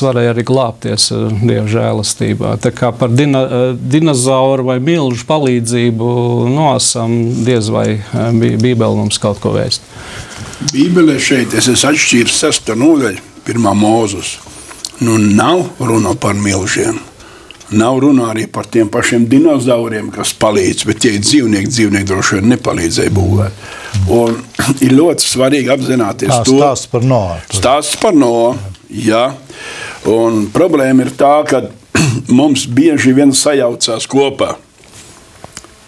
Speaker 4: varēja arī glābties Dieva žēlastībā. Tā kā par dinozauru vai milžu palīdzību Noasam diez vai Bībele mums kaut ko vēst.
Speaker 3: Bībelē šeit es esmu atšķīris 6. nodaļu, 1. Mūzus. Nu, nav runa par milžiem. Nav runa arī par tiem pašiem dinozauriem, kas palīdz, bet tie dzīvnieki droši vien nepalīdzēja būvēt. Un ir ļoti svarīgi apzināties to.
Speaker 2: Stāsts par Noa.
Speaker 3: Stāsts par Noa, jā. Un problēma ir tā, ka mums bieži vien sajaucās kopā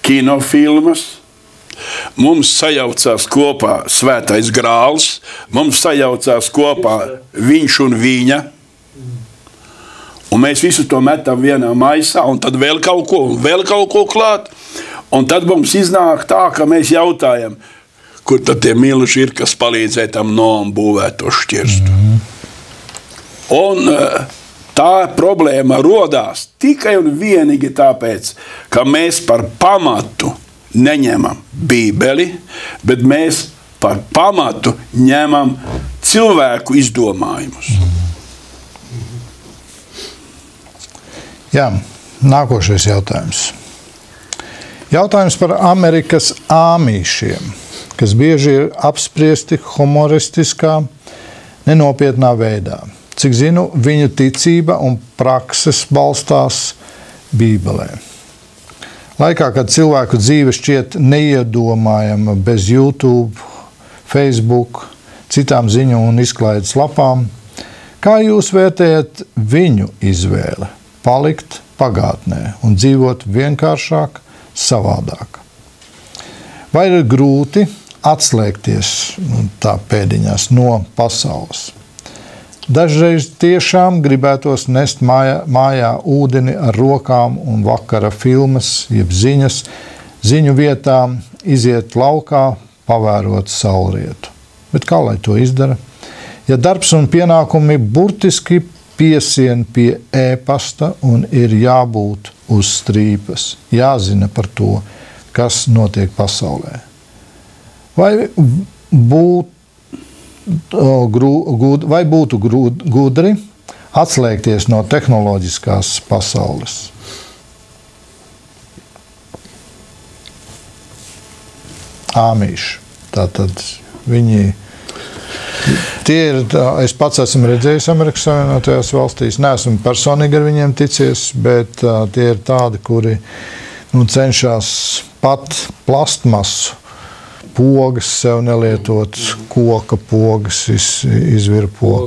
Speaker 3: kinofilmas mums sajaucās kopā svētais grāls, mums sajaucās kopā viņš un viņa, un mēs visu to metam vienā maisā, un tad vēl kaut ko klāt, un tad mums iznāk tā, ka mēs jautājam, kur tad tie milži ir, kas palīdzēja tam Noam būvēt to šķirstu. Un tā problēma rodās tikai un vienīgi tāpēc, ka mēs par pamatu neņemam Bībeli, bet mēs par pamatu ņemam cilvēku izdomājumus.
Speaker 2: Jā, nākošais jautājums. Jautājums par Amerikas āmīšiem, kas bieži ir apspriesti humoristiskā, nenopietnā veidā. Cik zinu, viņu ticība un prakses balstās Bībelē. Laikā, kad cilvēku dzīve šķiet neiedomājama bez YouTube, Facebook, citām ziņu un izklaides lapām, kā jūs vērtējat viņu izvēli palikt pagātnē un dzīvot vienkāršāk, savādāk? Vai ir grūti atslēgties tā pēdiņās no pasaules? Dažreiz tiešām gribētos nest mājā ūdeni ar rokām un vakara filmas, jeb ziņu vietām, iziet laukā, pavērot saulrietu. Bet kā lai to izdara? Ja darbs un pienākumi burtiski piesien pie e-pasta un ir jābūt uz strīpas, jāzina par to, kas notiek pasaulē. Vai būtu gudri atslēgties no tehnoloģiskās pasaules? Āmīši. Tātad viņi tie ir, es pats esmu redzējis Amerikas Savienotajās valstīs, neesmu personīgi ar viņiem ticies, bet tie ir tādi, kuri cenšas pat plastmasu pogas sev nelietot, koka pogas, izvirpo.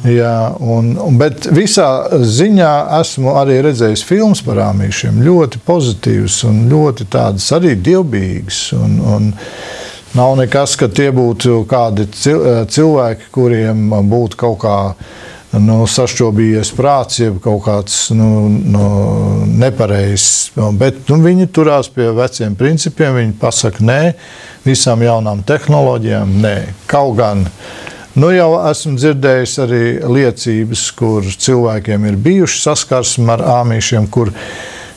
Speaker 2: Jā, bet visā ziņā esmu arī redzējis filmas par āmīšiem, ļoti pozitīvs un ļoti tādas arī dievbijīgas. Un nav nekas, ka tie būtu kādi cilvēki, kuriem būtu kaut kā sašķobījies prāts, jeb kaut kāds nepareizs. Bet viņi turās pie veciem principiem, viņi pasaka nē, visām jaunām tehnoloģijām nē. Kaut gan, jau esmu dzirdējis arī liecības, kur cilvēkiem ir bijuši saskarsme ar āmīšiem,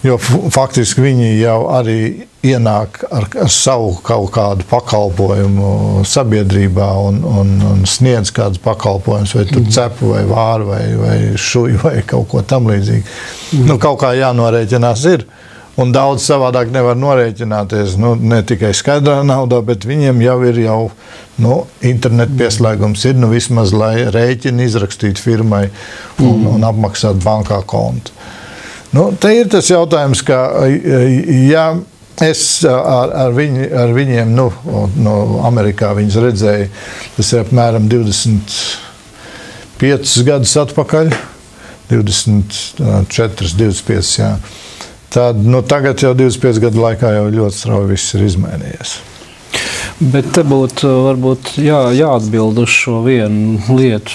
Speaker 2: jo faktiski viņi jau arī ienāk ar savu kaut kādu pakalpojumu sabiedrībā un sniedz kādus pakalpojumus, vai tur cepu, vai vāru, vai šuju, vai kaut ko tam līdzīgi. Kaut kā jānorēķinās ir. Un daudz savādāk nevar norēķināties, ne tikai skaidrā naudā, bet viņiem jau ir internetu pieslēgums ir, vismaz, lai rēķini izrakstītu firmai un apmaksātu bankā kontu. Te ir tas jautājums, ka ja es ar viņiem, Amerikā viņus redzēju, tas ir apmēram 25 gadus atpakaļ, 24, 25, jā. Tad, tagad jau 25 gadu laikā jau ļoti strauji viss ir izmainījies.
Speaker 4: Bet te būtu varbūt jāatbild uz šo vienu lietu,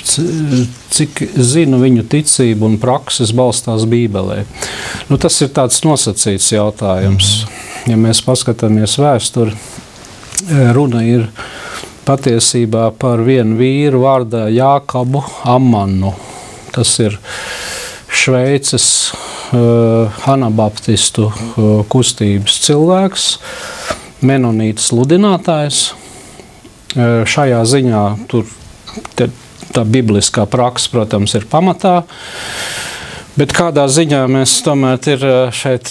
Speaker 4: cik zinu viņu ticību un prakses balstās Bībelē. Tas ir tāds nosacīts jautājums. Ja mēs paskatāmies vēsturi, runa ir patiesībā par vienu vīru vārdā Jākabu Amanu. Tas ir Šveices anabaptistu kustības cilvēks, menonītas sludinātājs. Šajā ziņā tā bibliskā praksa, protams, ir pamatā, bet kādā ziņā mēs tomēr ir šeit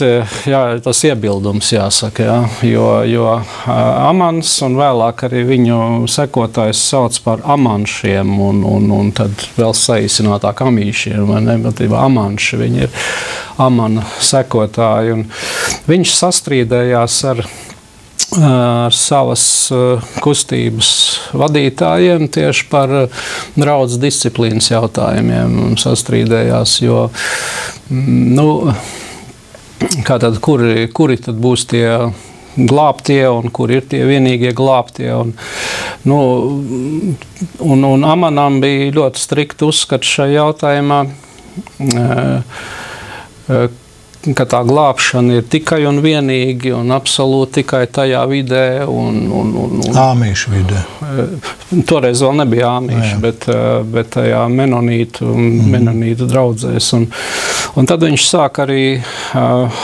Speaker 4: tas iebildums jāsaka, jo Amans un vēlāk arī viņu sekotājs sauc par amanšiem un tad vēl saīsinātāk amīšiem, vai ne, bet amanši, viņi ir Amana sekotāji, un viņš sastrīdējās ar savas kustības vadītājiem tieši par draudzes disciplīnas jautājumiem sastrīdējās, jo kuri tad būs tie glābtie un kur ir tie vienīgie glābtie. Un Amanam bija ļoti strikti uzskats šajā jautājumā, ka tā glābšana ir tikai un vienīgi un absolūti tikai tajā vidē.
Speaker 2: Āmīšu vidē.
Speaker 4: Toreiz vēl nebija āmīši, bet tajā menonītu draudzēs. Un tad viņš sāk arī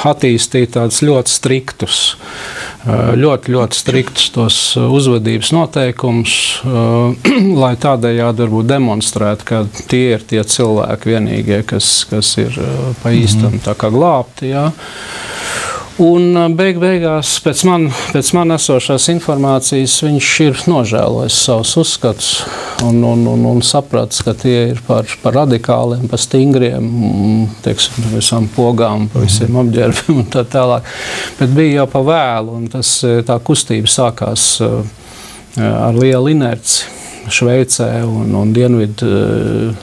Speaker 4: attīstīt tādus ļoti striktus, ļoti striktus tos uzvedības noteikumus, lai tādējādi varbūt demonstrētu, ka tie ir tie cilvēki vienīgie, kas ir pa īstam tā kā glābti. Jā. Un beigās, pēc man esošās informācijas, viņš ir nožēlojis savus uzskatus un sapratis, ka tie ir par radikāliem, par stingriem, teiksim, par visām pogām, par visiem apģērbiem un tā tālāk. Bet bija jau pa vēlu, un tā kustība sākās ar lielu inerci Šveicē un Dienvidu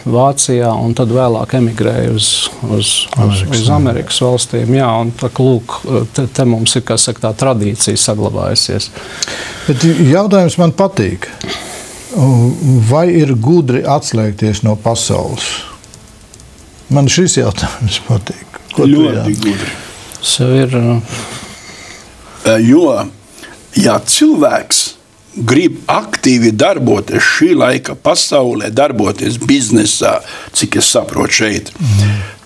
Speaker 4: Vācijā, un tad vēlāk emigrēja uz Amerikas valstīm. Jā, un lūk, te mums ir, kā saka, tā tradīcija saglabājusies.
Speaker 2: Bet jautājums man patīk. Vai ir gudri atslēgties no pasaules? Man šis jautājums patīk.
Speaker 3: Ļoti gudri.
Speaker 4: Ir,
Speaker 3: jo, ja cilvēks grib aktīvi darboties šī laika pasaulē, darboties biznesā, cik es saprotu šeit,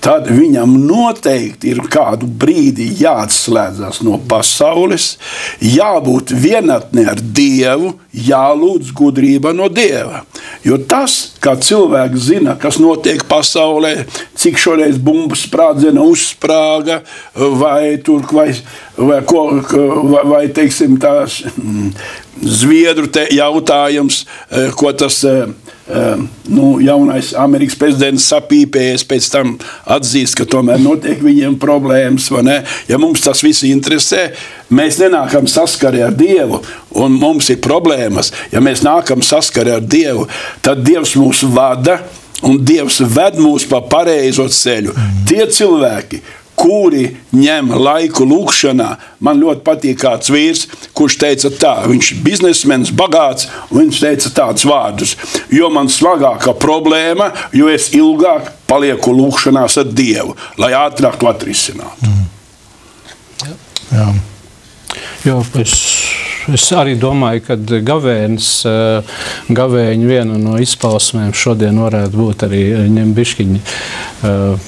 Speaker 3: tad viņam noteikti ir kādu brīdi jāatslēdzas no pasaules, jābūt vienatnē ar Dievu, jālūdz gudrība no Dieva. Jo tas, kā cilvēks zina, kas notiek pasaulē, cik šoreiz bumbas sprādziena uzsprāga, vai teiksim, tās Zviedru jautājums, ko tas jaunais Amerikas prezidents sapīpējies, pēc tam atzīst, ka tomēr notiek viņiem problēmas, vai ne? Ja mums tas viss interesē, mēs nenākam saskari ar Dievu, un mums ir problēmas. Ja mēs nākam saskari ar Dievu, tad Dievs mūs vada, un Dievs ved mūs pa pareizo ceļu. Tie cilvēki, kuri ņem laiku lūkšanā, man ļoti patīk kāds vīrs, kurš teica tā, viņš ir biznesmenis, bagāts, un viņš teica tādus vārdus, jo man smagāka problēma, jo es ilgāk palieku lūkšanās ar Dievu, lai ātrāk to atrisinātu.
Speaker 2: Jā.
Speaker 4: Jo, es arī domāju, ka gavēņu viena no izpausmēm šodien varētu būt arī ņem bišķiņi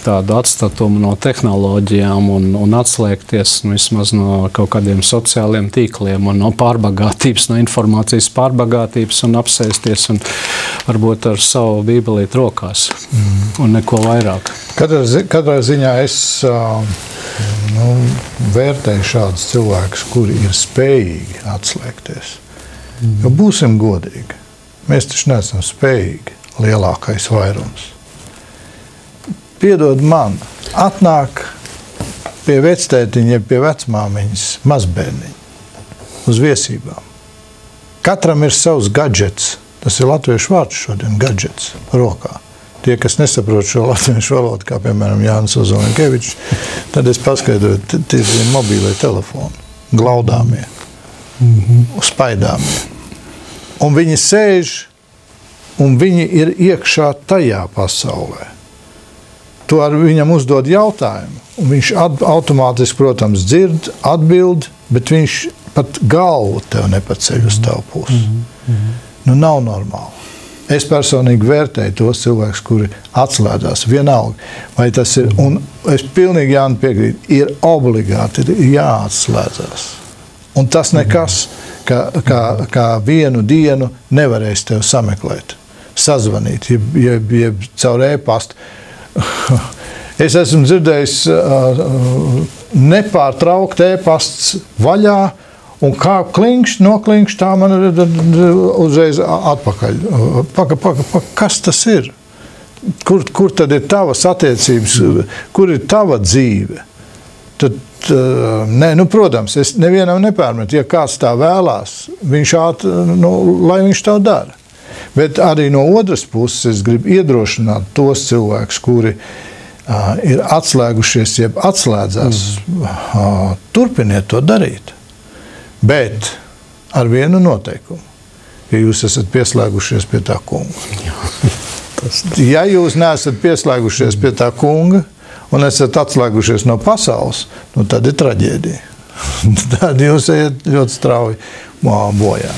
Speaker 4: tādu atstatumu no tehnoloģijām un atslēgties vismaz no kaut kādiem sociāliem tīkliem un no pārbagātības, no informācijas pārbagātības un apsēsties un varbūt ar savu bībelīti rokās un neko vairāk.
Speaker 2: Katrā ziņā es vērtēju šādus cilvēkus, kuri ir spējīgi atslēgties. Jo būsim godīgi. Mēs taču neesam spējīgi, lielākais vairums. Piedod man, atnāk pie vectētiņa, pie vecmāmiņas mazbērniņa uz viesībām. Katram ir savs gadžets. Tas ir latviešu vārds šodien, gadžets, rokā. Tie, kas nesaprot šo latviešu valodu, kā piemēram Jānis Ozolenkevičs, tad es paskaidroju, tie ir mobīlie telefoni, glaudāmie, spaidāmie. Un viņi sēž, un viņi ir iekšā tajā pasaulē. Tu ar viņam uzdod jautājumu, un viņš automātiski, protams, dzird, atbild, bet viņš pat galvu tev nepaceļ uz tavu pusi. Nav normāli. Es personīgi vērtēju tos cilvēkus, kuri atslēdzās vienalga. Vai tas ir, un es pilnīgi Jāni piekrītu, ir obligāti jāatslēdzās. Un tas nekas, kā vienu dienu nevarēs tev sameklēt, sazvanīt, jeb caur e-pastu. Es esmu dzirdējis nepārtraukt e-pasts vaļā, un kā noklinkšķ, tā man uzreiz atpakaļ. Kas tas ir? Kur tad ir tavas attiecības? Kur ir tava dzīve? Tad, protams, es nevienam nepārmetu. Ja kāds tā vēlās, lai viņš tā dara. Bet arī no otras puses es gribu iedrošināt tos cilvēkus, kuri ir atslēgušies, jeb atslēdzās. Turpiniet to darīt. Bet ar vienu noteikumu, ja jūs esat pieslēgušies pie tā kunga. Ja jūs neesat pieslēgušies pie tā kunga un esat atslēgušies no pasaules, nu tad ir traģēdija. Tad jūs ejat ļoti strauji bojā.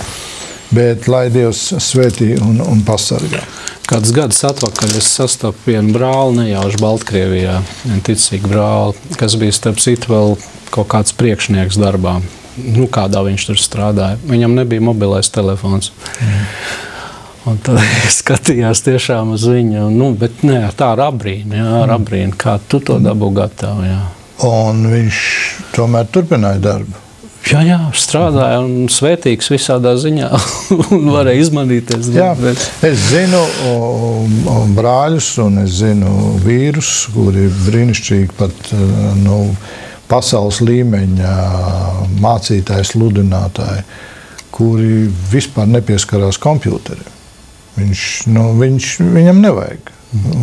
Speaker 2: Bet lai Dievs svētī un pasargā.
Speaker 4: Kādus gadus atpakaļ es sastapu vienu brāli nejauši Baltkrievijā, ticīgu brāli, kas bija starp citu vēl kaut kāds priekšnieks darbā. Nu, kādā viņš tur strādāja. Viņam nebija mobilais telefons. Un tad skatījās tiešām uz viņu. Nu, bet ne, tā ar abrīnu, kā tu to dabū gatavu. Jā.
Speaker 2: Un viņš tomēr turpināja darbu.
Speaker 4: Jā, strādāja un svētīgs visādā ziņā un varēja izmanīties.
Speaker 2: Jā, es zinu brāļus un es zinu vīrus, kuri brīnišķīgi pat pasaules līmeņa mācītāji, sludinātāji, kuri vispār nepieskarās kompjuteriem. Viņam nevajag.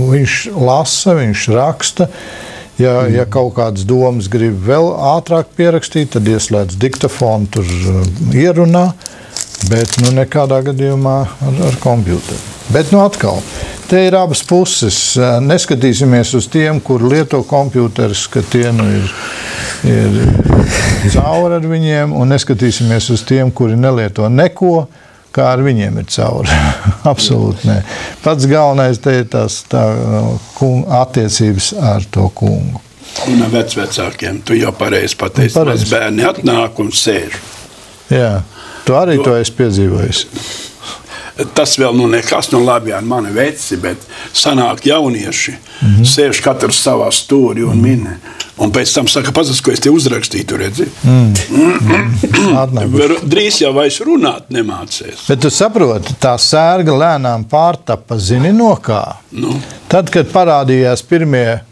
Speaker 2: Viņš lasa, viņš raksta. Ja kaut kādas domas grib vēl ātrāk pierakstīt, tad ieslēdz diktafonu, tur ierunā, bet nekādā gadījumā ar kompjuteri. Bet atkal, te ir abas puses. Neskatīsimies uz tiem, kur lieto kompjuteris, ka tie ir cauri ar viņiem, un neskatīsimies uz tiem, kuri nelieto neko, kā ar viņiem ir cauri. Absolūti nē. Pats galvenais te ir tā attiecības ar to kungu.
Speaker 3: Un ar vecvecākiem. Tu jau pareizi pateici, maz bērni atnāk un sēž.
Speaker 2: Jā, tu arī to esi piedzīvojis.
Speaker 3: Tas vēl nekas labi ar mani veci, bet sanāk jaunieši, sēž katrs savā stūri un min. Un pēc tam saka, pazas, ko es te uzrakstīju, tu redzi? Drīz jau vairs runāt nemācies.
Speaker 2: Bet tu saproti, tā sērga lēnām pārtapa, zini no kā? Tad, kad parādījās pirmie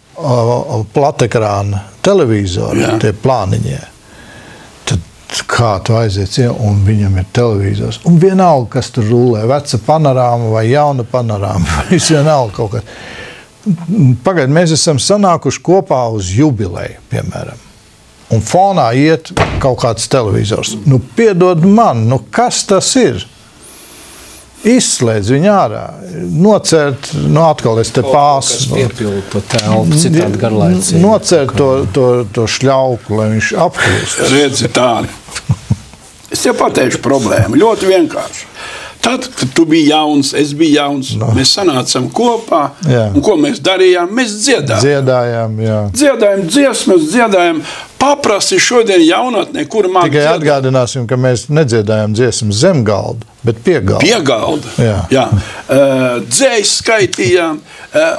Speaker 2: platekrāna televizori, tie plāniņie, kā tu aiziet, un viņam ir televizors. Un vienalga, kas tur rulē, veca panorāma vai jauna panorāma, viss vienalga kaut kas. Pagaid, mēs esam sanākuši kopā uz jubileju, piemēram. Un fonā iet kaut kāds televizors. Piedod man, kas tas ir? Izslēdz viņu ārā. Nocērt, atkal es te pāsu.
Speaker 4: Piepildu to telpu, citādi garlaicīgi.
Speaker 2: Nocērt to šļauku, lai viņš apklūst.
Speaker 3: Redzi tādi. Es tev pateikšu problēmu. Ļoti vienkārši. Tad, kad tu biji jauns, es biju jauns, mēs sanācām kopā, un ko mēs darījām? Mēs dziedājām. Dziedājām dziesmas, dziedājām. Paprasti šodien jaunatnē, kura māk
Speaker 2: tikai dziedāt. Atgādināsim, ka mēs nedziedājām dziesmas zem galda, bet pie galda.
Speaker 3: Pie galda, jā. Dzējs skaitījām,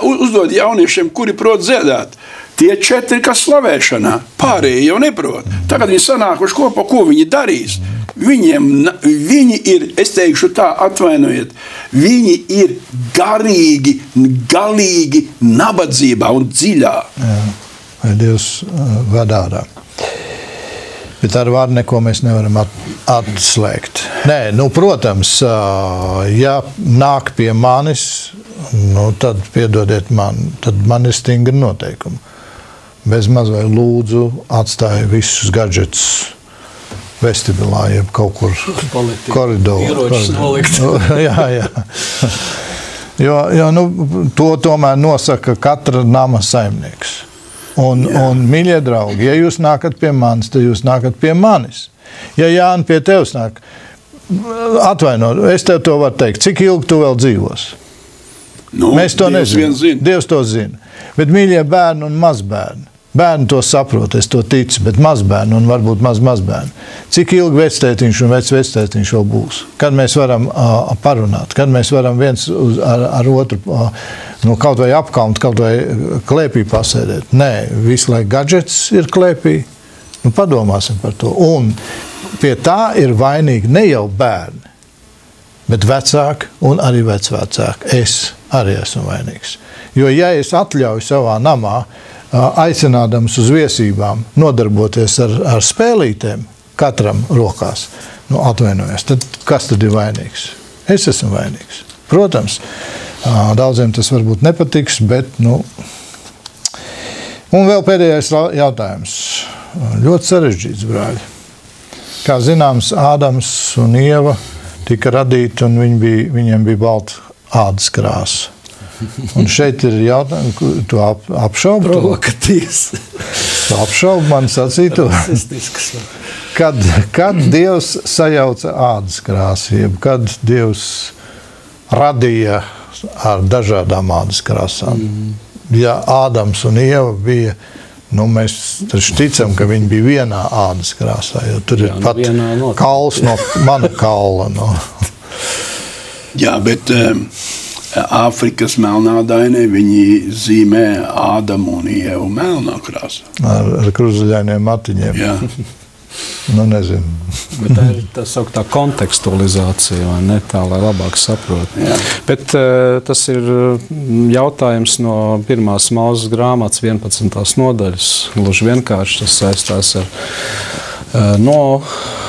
Speaker 3: uzdod jauniešiem, kuri prot dziedāt. Tie 4, kas slavēšanā, pārējie jau neprot. Tagad viņi sanākuši kopā, ko viņi darīs. Viņi ir, es teikšu tā, atvainojiet, viņi ir garīgi, galīgi nabadzībā un dziļā.
Speaker 2: Jā, vai Dievs ved ārā. Bet ar vārdu neko mēs nevaram atslēgt. Nē, protams, ja nāk pie manis, tad piedodiet man, tad man ir stingri noteikumi. Bez maz vai lūdzu atstāju visus gadžetus vestibilā, jeb kaut kur koridorā.
Speaker 4: Ieročus nolikt.
Speaker 2: Jā. Jo to tomēr nosaka katra nama saimnieks. Un, mīļie draugi, ja jūs nākat pie manis, tad jūs nākat pie manis. Ja Jāni pie tevs nāk, atvainot, es tev to varu teikt, cik ilgi tu vēl dzīvos? Mēs to nezinām. Dievs to zina. Bet mīļie bērni un mazbērni, bērni to saprot, es to ticu, bet mazbērni un varbūt mazbērni. Cik ilgi vectētiņš un vectētiņš vēl būs? Kad mēs varam parunāt, kad mēs varam viens ar otru kaut vai apkaunt, kaut vai klēpī pasēdēt. Nē, visu laiku gadžets ir klēpī. Padomāsim par to. Un pie tā ir vainīgi ne jau bērni, bet vecāki un arī vecvecāki. Es arī esmu vainīgs. Jo ja es atļauju savā namā, aicinādams uz viesībām, nodarboties ar spēlītēm, katram rokās, atvainojos, tad kas tad ir vainīgs? Es esmu vainīgs. Protams, daudziem tas varbūt nepatiks, bet, Un vēl pēdējais jautājums. Ļoti sarežģīts, brāļi. Kā zināms, Ādams un Ieva tika radīti, un viņiem bija balta ādas krāsa. Un šeit ir jautājums, tu apšaubi to?
Speaker 4: Provokatīvs.
Speaker 2: Tu apšaubi man sacīto? Kad Dievs sajauca ādas krāsu, kad Dievs radīja ar dažādām ādas krāsām. Ja Ādams un Ieva bija, mēs taču ticam, ka viņi bija vienā ādas krāsā, jo tur ir pat kauls no mana kaula.
Speaker 3: Jā, bet Āfrikas melnādainē viņi zīmē Ādamu un Ievu melnā krāsā.
Speaker 2: Ar kruzuļainiem matiņiem.
Speaker 3: Jā.
Speaker 2: Nezinu.
Speaker 4: Bet tā ir tā sauktā kontekstualizācija, vai ne, tā, lai labāk saprotu.
Speaker 3: Jā.
Speaker 4: Bet tas ir jautājums no 1. Mūzes grāmatas 11. nodaļas. Gluži vienkārši tas saistās ar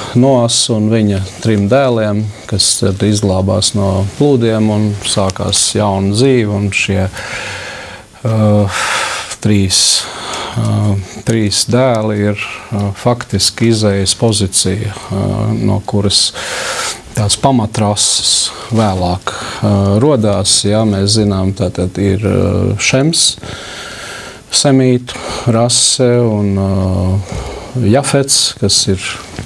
Speaker 4: Noas un viņa 3 dēliem, kas izglābās no plūdiem un sākās jauna dzīve. Un šie 3 dēli ir faktiski izējas pozīcija, no kuras tās pamatrases vēlāk rodās. Jā, mēs zinām, tātad ir Šems, semītu rase un Jafets, kas ir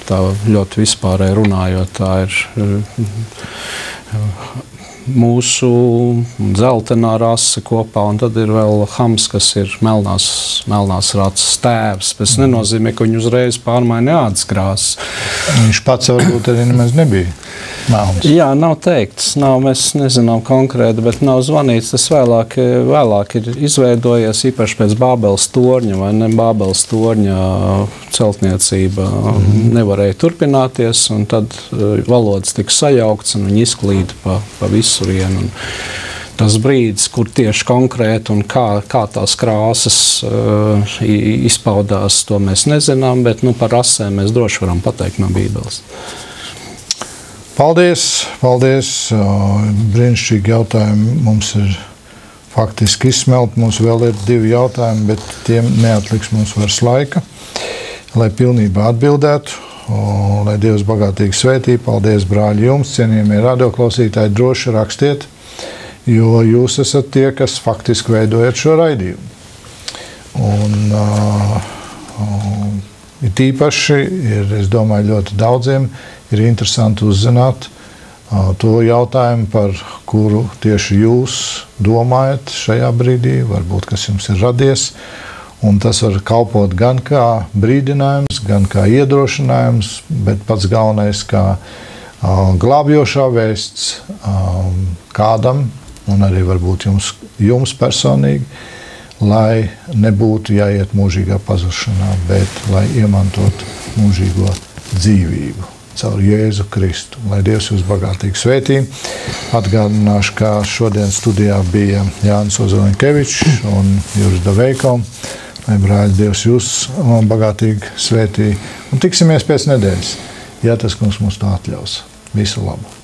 Speaker 4: tā ļoti vispārēji runājot, tā ir mūsu dzeltenā rase kopā, un tad ir vēl Hams, kas ir melnās rases tēvs. Tas nenozīmē, ka viņi uzreiz pārmaina ādas krāsas.
Speaker 2: Viņš pats varbūt arī nemaz nebija melns.
Speaker 4: Jā, nav teikts, mēs nezinām konkrēti, bet nav zvanīts. Tas vēlāk ir izveidojies īpaši pēc Bābeles torņa, vai ne? Bābeles torņa celtniecība nevarēja turpināties, un tad valodas tika sajaukts, un viņi izklīda pa visurienu. Tas brīdis, kur tieši konkrēti un kā tās krāsas izpaudās, to mēs nezinām, bet par rasēm mēs droši varam pateikt no Bībeles.
Speaker 2: Paldies! Brīnišķīgi jautājumi mums ir faktiski izsmelti. Mums vēl ir 2 jautājumi, bet tiem neatliks mums vairs laika, lai pilnībā atbildētu. Lai Dievs bagātīgi svētī. Paldies, brāļi, jums, cienījamie radioklausītāji, droši rakstiet, jo jūs esat tie, kas faktiski veidojat šo raidījumu. Ir tīpaši, es domāju, ļoti daudziem ir interesanti uzzināt to jautājumu, par kuru tieši jūs domājat šajā brīdī, varbūt kas jums ir radies. Un tas var kalpot gan kā brīdinājums, gan kā iedrošinājums, bet pats galvenais kā glābjošā vēsts kādam, un arī varbūt jums personīgi, lai nebūtu jāiet mūžīgā pazušanā, bet lai iemantot mūžīgo dzīvību caur Jēzu Kristu. Lai Dievs jūs bagātīgi svētī. Atgādināšu, ka šodien studijā bija Jānis Ozoliņkevičs un Juris Daveiko. Lai brāļi, Dievs jūs bagātīgi svētī. Un tiksimies pēc nedēļas, ja tas kungs mums to atļaus. Visu labu!